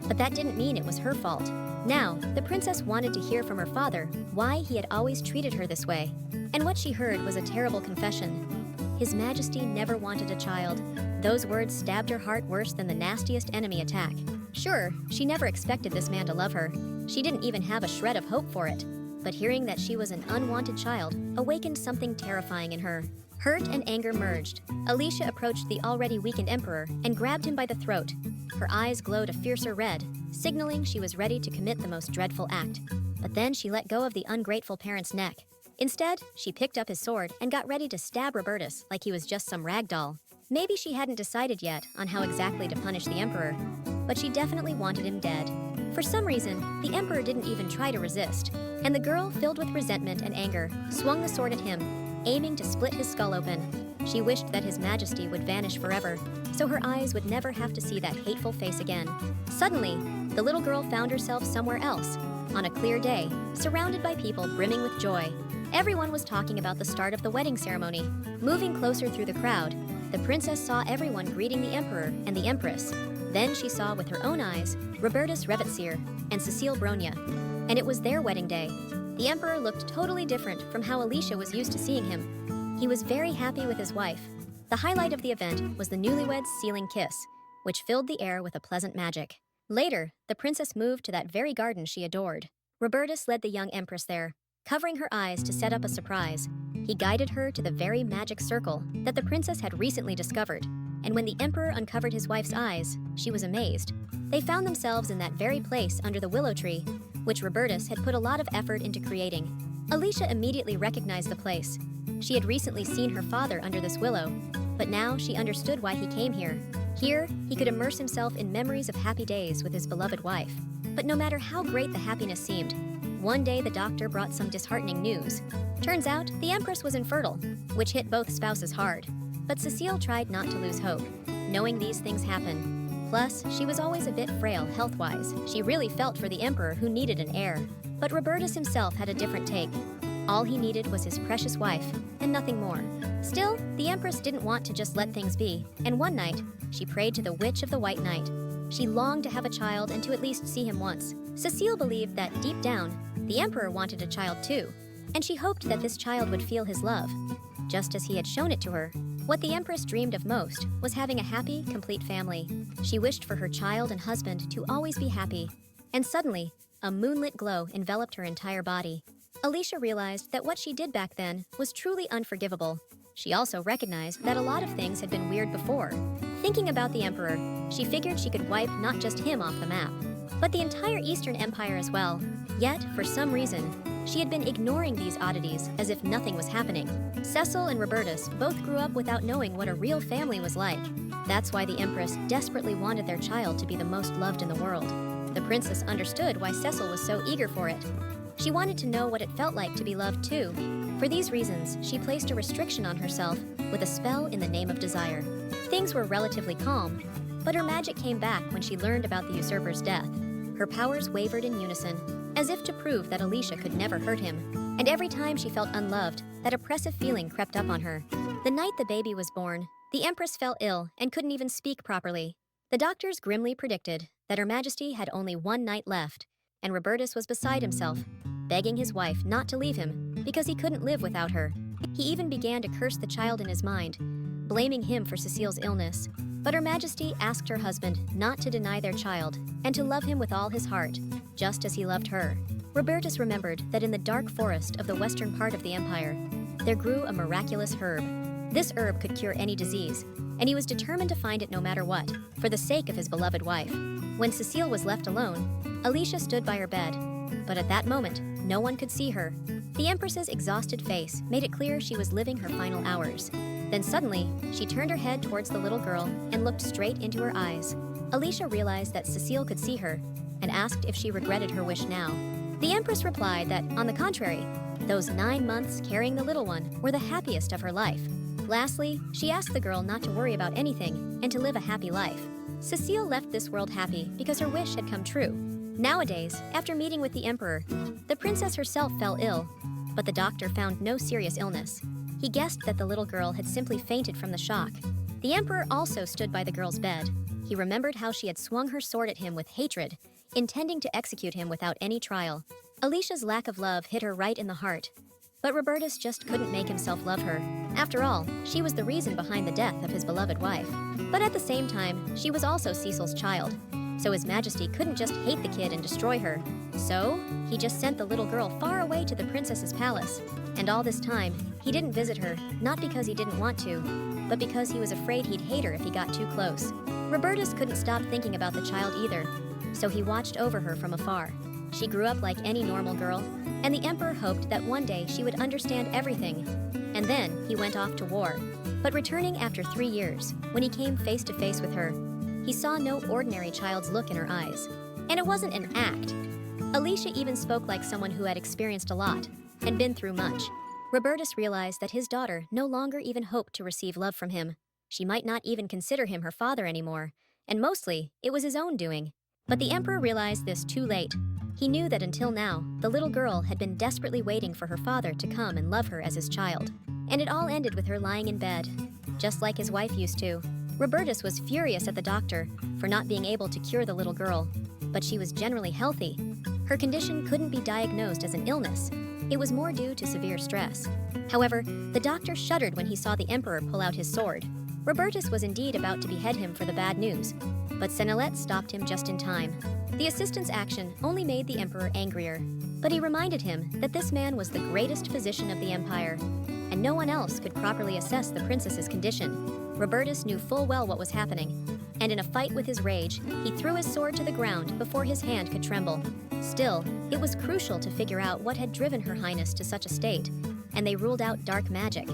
but that didn't mean it was her fault. Now, the princess wanted to hear from her father why he had always treated her this way, and what she heard was a terrible confession. His Majesty never wanted a child. Those words stabbed her heart worse than the nastiest enemy attack. Sure, she never expected this man to love her. She didn't even have a shred of hope for it. But hearing that she was an unwanted child awakened something terrifying in her. Hurt and anger merged. Alicia approached the already weakened emperor and grabbed him by the throat. Her eyes glowed a fiercer red, signaling she was ready to commit the most dreadful act. But then she let go of the ungrateful parent's neck. Instead, she picked up his sword and got ready to stab Robertus like he was just some rag doll. Maybe she hadn't decided yet on how exactly to punish the emperor, but she definitely wanted him dead. For some reason, the emperor didn't even try to resist, and the girl, filled with resentment and anger, swung the sword at him, aiming to split his skull open. She wished that his majesty would vanish forever, so her eyes would never have to see that hateful face again. Suddenly, the little girl found herself somewhere else, on a clear day, surrounded by people brimming with joy. Everyone was talking about the start of the wedding ceremony. Moving closer through the crowd, the princess saw everyone greeting the emperor and the empress. Then she saw with her own eyes Robertus Revitsir and Cecile Bronya, and it was their wedding day. The emperor looked totally different from how Alicia was used to seeing him. He was very happy with his wife. The highlight of the event was the newlyweds' sealing kiss, which filled the air with a pleasant magic. Later, the princess moved to that very garden she adored. Robertus led the young empress there, covering her eyes to set up a surprise. He guided her to the very magic circle that the princess had recently discovered, and when the emperor uncovered his wife's eyes, she was amazed. They found themselves in that very place under the willow tree, which Robertus had put a lot of effort into creating. Alicia immediately recognized the place. She had recently seen her father under this willow, but now she understood why he came here. Here, he could immerse himself in memories of happy days with his beloved wife. But no matter how great the happiness seemed, one day the doctor brought some disheartening news. Turns out, the empress was infertile, which hit both spouses hard. But Cecile tried not to lose hope, knowing these things happen. Plus, she was always a bit frail health-wise. She really felt for the emperor who needed an heir. But Robertus himself had a different take. All he needed was his precious wife, and nothing more. Still, the empress didn't want to just let things be, and one night, she prayed to the Witch of the White Night. She longed to have a child and to at least see him once. Cecile believed that, deep down, the emperor wanted a child too, and she hoped that this child would feel his love, just as he had shown it to her. What the empress dreamed of most was having a happy, complete family. She wished for her child and husband to always be happy. And suddenly, a moonlit glow enveloped her entire body. Alicia realized that what she did back then was truly unforgivable. She also recognized that a lot of things had been weird before. Thinking about the emperor, she figured she could wipe not just him off the map, but the entire Eastern Empire as well. Yet, for some reason, she had been ignoring these oddities as if nothing was happening. Cecil and Robertus both grew up without knowing what a real family was like. That's why the empress desperately wanted their child to be the most loved in the world. The princess understood why Cecil was so eager for it. She wanted to know what it felt like to be loved too. For these reasons, she placed a restriction on herself with a spell in the name of desire. Things were relatively calm, but her magic came back when she learned about the usurper's death. Her powers wavered in unison, as if to prove that Alicia could never hurt him. And every time she felt unloved, that oppressive feeling crept up on her. The night the baby was born, the empress fell ill and couldn't even speak properly. The doctors grimly predicted that Her Majesty had only one night left, and Robertus was beside himself, begging his wife not to leave him because he couldn't live without her. He even began to curse the child in his mind, blaming him for Cecile's illness. But Her Majesty asked her husband not to deny their child and to love him with all his heart, just as he loved her. Robertus remembered that in the dark forest of the western part of the empire, there grew a miraculous herb. This herb could cure any disease, and he was determined to find it no matter what, for the sake of his beloved wife. When Cecile was left alone, Alicia stood by her bed, But at that moment, no one could see her. The Empress's exhausted face made it clear she was living her final hours. Then suddenly, she turned her head towards the little girl and looked straight into her eyes. Alicia realized that Cecile could see her and asked if she regretted her wish now. The Empress replied that, on the contrary, those 9 months carrying the little one were the happiest of her life. Lastly, she asked the girl not to worry about anything and to live a happy life. Cecile left this world happy because her wish had come true. Nowadays, after meeting with the Emperor, the princess herself fell ill, but the doctor found no serious illness. He guessed that the little girl had simply fainted from the shock. The Emperor also stood by the girl's bed. He remembered how she had swung her sword at him with hatred, intending to execute him without any trial. Alicia's lack of love hit her right in the heart. But Robertus just couldn't make himself love her. After all, she was the reason behind the death of his beloved wife. But at the same time, she was also Cecil's child. So His Majesty couldn't just hate the kid and destroy her. So, he just sent the little girl far away to the princess's palace. And all this time, he didn't visit her, not because he didn't want to, but because he was afraid he'd hate her if he got too close. Robertus couldn't stop thinking about the child either, so he watched over her from afar. She grew up like any normal girl, and the Emperor hoped that one day she would understand everything. And then he went off to war. But returning after 3 years, when he came face to face with her, he saw no ordinary child's look in her eyes. And it wasn't an act. Alicia even spoke like someone who had experienced a lot and been through much. Robertus realized that his daughter no longer even hoped to receive love from him. She might not even consider him her father anymore, and mostly, it was his own doing. But the Emperor realized this too late. He knew that until now, the little girl had been desperately waiting for her father to come and love her as his child. And it all ended with her lying in bed, just like his wife used to. Robertus was furious at the doctor for not being able to cure the little girl, but she was generally healthy. Her condition couldn't be diagnosed as an illness. It was more due to severe stress. However, the doctor shuddered when he saw the Emperor pull out his sword. Robertus was indeed about to behead him for the bad news, but Senelette stopped him just in time. The assistant's action only made the Emperor angrier, but he reminded him that this man was the greatest physician of the empire, and no one else could properly assess the princess's condition. Robertus knew full well what was happening, and in a fight with his rage, he threw his sword to the ground before his hand could tremble. Still, it was crucial to figure out what had driven Her Highness to such a state, and they ruled out dark magic.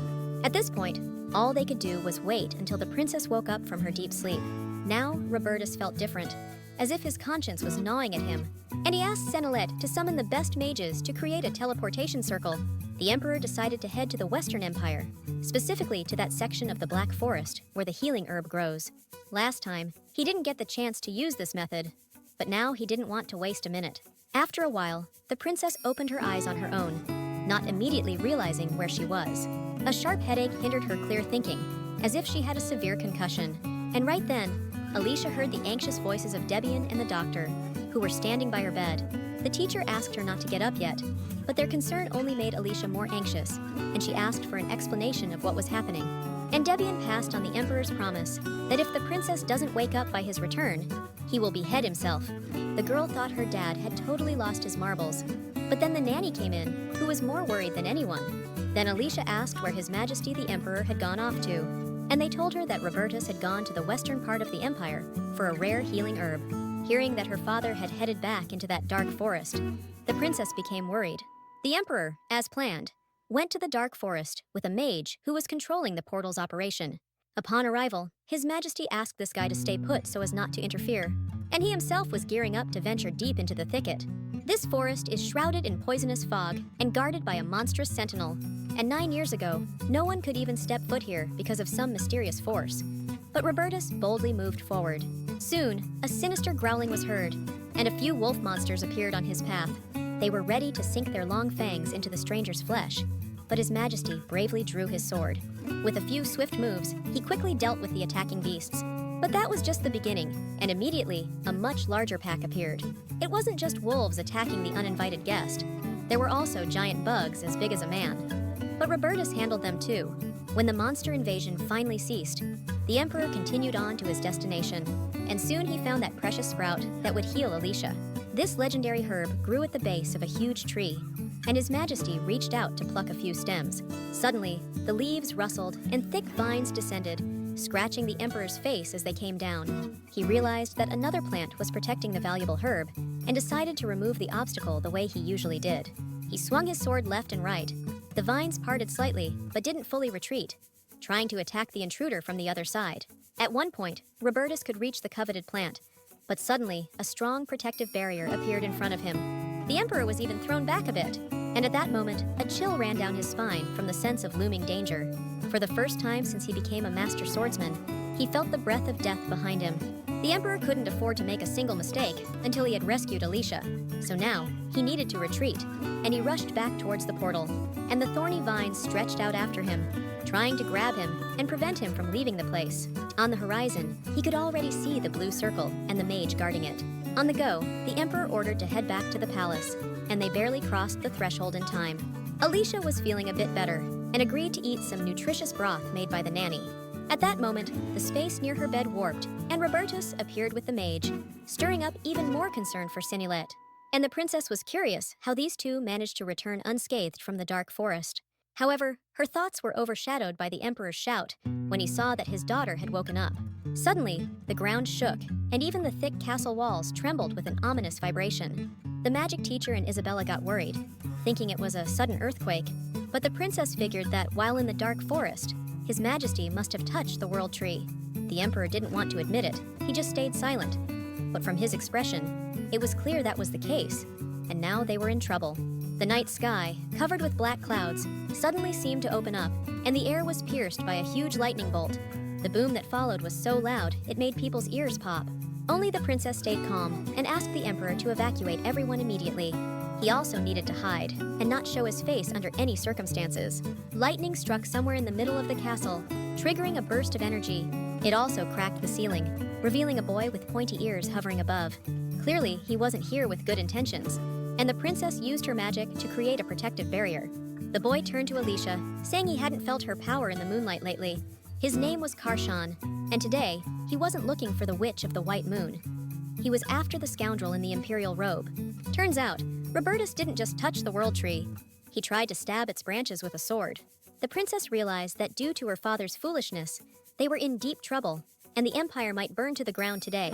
At this point, all they could do was wait until the princess woke up from her deep sleep. Now, Robertus felt different, as if his conscience was gnawing at him, and he asked Senelette to summon the best mages to create a teleportation circle. The Emperor decided to head to the Western Empire, specifically to that section of the Black Forest where the healing herb grows. Last time, he didn't get the chance to use this method, but now he didn't want to waste a minute. After a while, the princess opened her eyes on her own, not immediately realizing where she was. A sharp headache hindered her clear thinking, as if she had a severe concussion. And right then, Alicia heard the anxious voices of Debian and the doctor, who were standing by her bed. The teacher asked her not to get up yet, but their concern only made Alicia more anxious, and she asked for an explanation of what was happening. And Debian passed on the Emperor's promise that if the princess doesn't wake up by his return, he will behead himself. The girl thought her dad had totally lost his marbles, but then the nanny came in, who was more worried than anyone. Then Alicia asked where His Majesty the Emperor had gone off to, and they told her that Robertus had gone to the western part of the empire for a rare healing herb. Hearing that her father had headed back into that dark forest, the princess became worried. The Emperor, as planned, went to the dark forest with a mage who was controlling the portal's operation. Upon arrival, His Majesty asked this guy to stay put so as not to interfere, and he himself was gearing up to venture deep into the thicket. This forest is shrouded in poisonous fog and guarded by a monstrous sentinel, and 9 years ago, no one could even step foot here because of some mysterious force. But Robertus boldly moved forward. Soon, a sinister growling was heard, and a few wolf monsters appeared on his path. They were ready to sink their long fangs into the stranger's flesh, but His Majesty bravely drew his sword. With a few swift moves, he quickly dealt with the attacking beasts. But that was just the beginning, and immediately, a much larger pack appeared. It wasn't just wolves attacking the uninvited guest. There were also giant bugs as big as a man. But Robertus handled them too. When the monster invasion finally ceased, the Emperor continued on to his destination, and soon he found that precious sprout that would heal Alicia. This legendary herb grew at the base of a huge tree, and His Majesty reached out to pluck a few stems. Suddenly, the leaves rustled and thick vines descended, scratching the Emperor's face as they came down. He realized that another plant was protecting the valuable herb, and decided to remove the obstacle the way he usually did. He swung his sword left and right. The vines parted slightly, but didn't fully retreat, trying to attack the intruder from the other side. At one point, Robertus could reach the coveted plant, but suddenly, a strong protective barrier appeared in front of him. The Emperor was even thrown back a bit, and at that moment, a chill ran down his spine from the sense of looming danger. For the first time since he became a master swordsman, he felt the breath of death behind him. The Emperor couldn't afford to make a single mistake until he had rescued Alicia, so now he needed to retreat, and he rushed back towards the portal, and the thorny vines stretched out after him, trying to grab him and prevent him from leaving the place. On the horizon, he could already see the blue circle and the mage guarding it. On the go, the Emperor ordered to head back to the palace, and they barely crossed the threshold in time. Alicia was feeling a bit better and agreed to eat some nutritious broth made by the nanny. At that moment, the space near her bed warped, and Robertus appeared with the mage, stirring up even more concern for Sinulet. And the princess was curious how these two managed to return unscathed from the dark forest. However, her thoughts were overshadowed by the Emperor's shout when he saw that his daughter had woken up. Suddenly, the ground shook, and even the thick castle walls trembled with an ominous vibration. The magic teacher and Isabella got worried, thinking it was a sudden earthquake, but the princess figured that while in the dark forest, His Majesty must have touched the World Tree. The Emperor didn't want to admit it, he just stayed silent. But from his expression, it was clear that was the case, and now they were in trouble. The night sky, covered with black clouds, suddenly seemed to open up, and the air was pierced by a huge lightning bolt. The boom that followed was so loud, it made people's ears pop. Only the princess stayed calm and asked the Emperor to evacuate everyone immediately. He also needed to hide and not show his face under any circumstances. Lightning struck somewhere in the middle of the castle, triggering a burst of energy. It also cracked the ceiling, revealing a boy with pointy ears hovering above. Clearly, he wasn't here with good intentions, and the princess used her magic to create a protective barrier. The boy turned to Alicia, saying he hadn't felt her power in the moonlight lately. His name was Karon, and today, he wasn't looking for the Witch of the White Moon. He was after the scoundrel in the imperial robe. Turns out, Robertus didn't just touch the World Tree. He tried to stab its branches with a sword. The princess realized that due to her father's foolishness, they were in deep trouble, and the empire might burn to the ground today.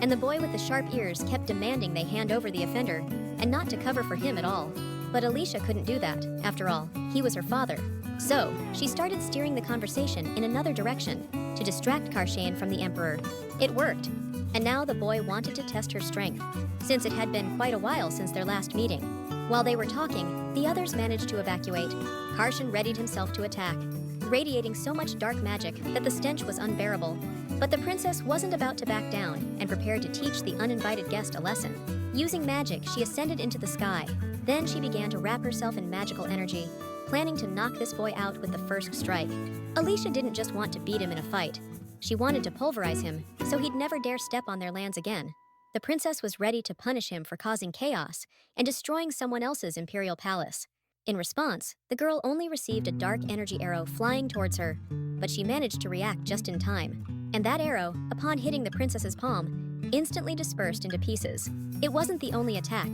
And the boy with the sharp ears kept demanding they hand over the offender, and not to cover for him at all. But Alicia couldn't do that. After all, he was her father. So, she started steering the conversation in another direction to distract Karon from the Emperor. It worked, and now the boy wanted to test her strength, since it had been quite a while since their last meeting. While they were talking, the others managed to evacuate. Karon readied himself to attack, radiating so much dark magic that the stench was unbearable. But the princess wasn't about to back down and prepared to teach the uninvited guest a lesson. Using magic, she ascended into the sky. Then she began to wrap herself in magical energy, planning to knock this boy out with the first strike. Alicia didn't just want to beat him in a fight. She wanted to pulverize him, so he'd never dare step on their lands again. The princess was ready to punish him for causing chaos and destroying someone else's imperial palace. In response, the girl only received a dark energy arrow flying towards her, but she managed to react just in time. And that arrow, upon hitting the princess's palm, instantly dispersed into pieces. It wasn't the only attack.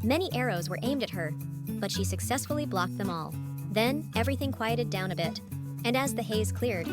Many arrows were aimed at her, but she successfully blocked them all. Then, everything quieted down a bit, and as the haze cleared,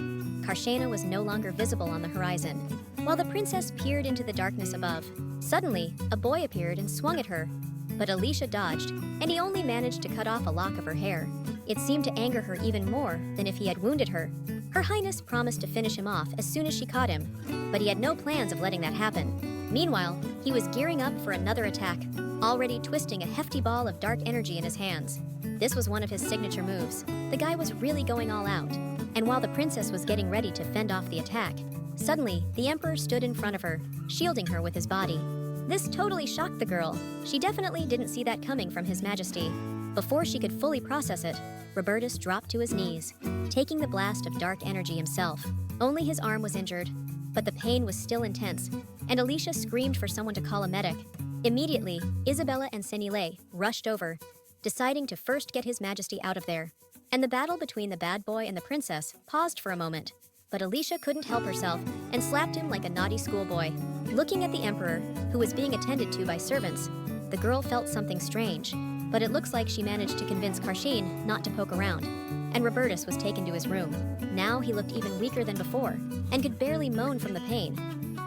Karon was no longer visible on the horizon. While the princess peered into the darkness above, suddenly, a boy appeared and swung at her. But Alicia dodged, and he only managed to cut off a lock of her hair. It seemed to anger her even more than if he had wounded her. Her Highness promised to finish him off as soon as she caught him, but he had no plans of letting that happen. Meanwhile, he was gearing up for another attack, already twisting a hefty ball of dark energy in his hands. This was one of his signature moves. The guy was really going all out. And while the princess was getting ready to fend off the attack, suddenly, the Emperor stood in front of her, shielding her with his body. This totally shocked the girl. She definitely didn't see that coming from His Majesty. Before she could fully process it, Robertus dropped to his knees, taking the blast of dark energy himself. Only his arm was injured, but the pain was still intense, and Alicia screamed for someone to call a medic. Immediately, Isabella and Senile rushed over, deciding to first get His Majesty out of there. And the battle between the bad boy and the princess paused for a moment, but Alicia couldn't help herself and slapped him like a naughty schoolboy. Looking at the Emperor, who was being attended to by servants, the girl felt something strange, but it looks like she managed to convince Karon not to poke around, and Robertus was taken to his room. Now he looked even weaker than before, and could barely moan from the pain.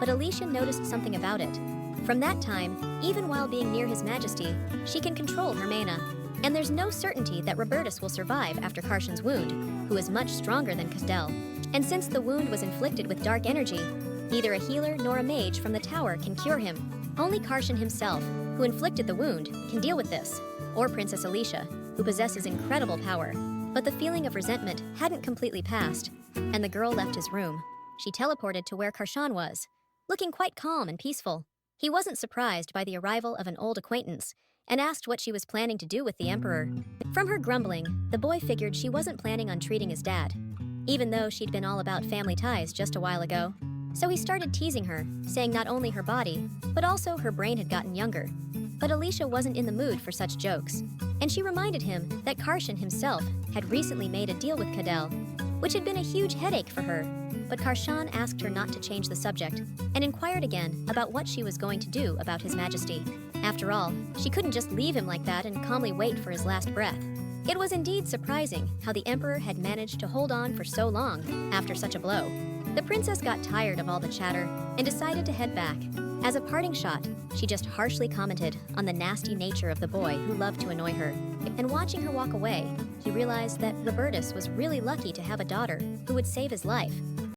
But Alicia noticed something about it. From that time, even while being near His Majesty, she can control her mana. And there's no certainty that Robertus will survive after Karshan's wound, who is much stronger than Castel. And since the wound was inflicted with dark energy, neither a healer nor a mage from the tower can cure him. Only Karshan himself, who inflicted the wound, can deal with this, or Princess Alicia, who possesses incredible power. But the feeling of resentment hadn't completely passed, and the girl left his room. She teleported to where Karshan was, looking quite calm and peaceful. He wasn't surprised by the arrival of an old acquaintance, and asked what she was planning to do with the Emperor. From her grumbling, the boy figured she wasn't planning on treating his dad, even though she'd been all about family ties just a while ago. So he started teasing her, saying not only her body, but also her brain had gotten younger. But Alicia wasn't in the mood for such jokes, and she reminded him that Karshan himself had recently made a deal with Cadell, which had been a huge headache for her. But Karshan asked her not to change the subject, and inquired again about what she was going to do about His Majesty. After all, she couldn't just leave him like that and calmly wait for his last breath. It was indeed surprising how the Emperor had managed to hold on for so long after such a blow. The princess got tired of all the chatter and decided to head back. As a parting shot, she just harshly commented on the nasty nature of the boy who loved to annoy her. And watching her walk away, he realized that Robertus was really lucky to have a daughter who would save his life.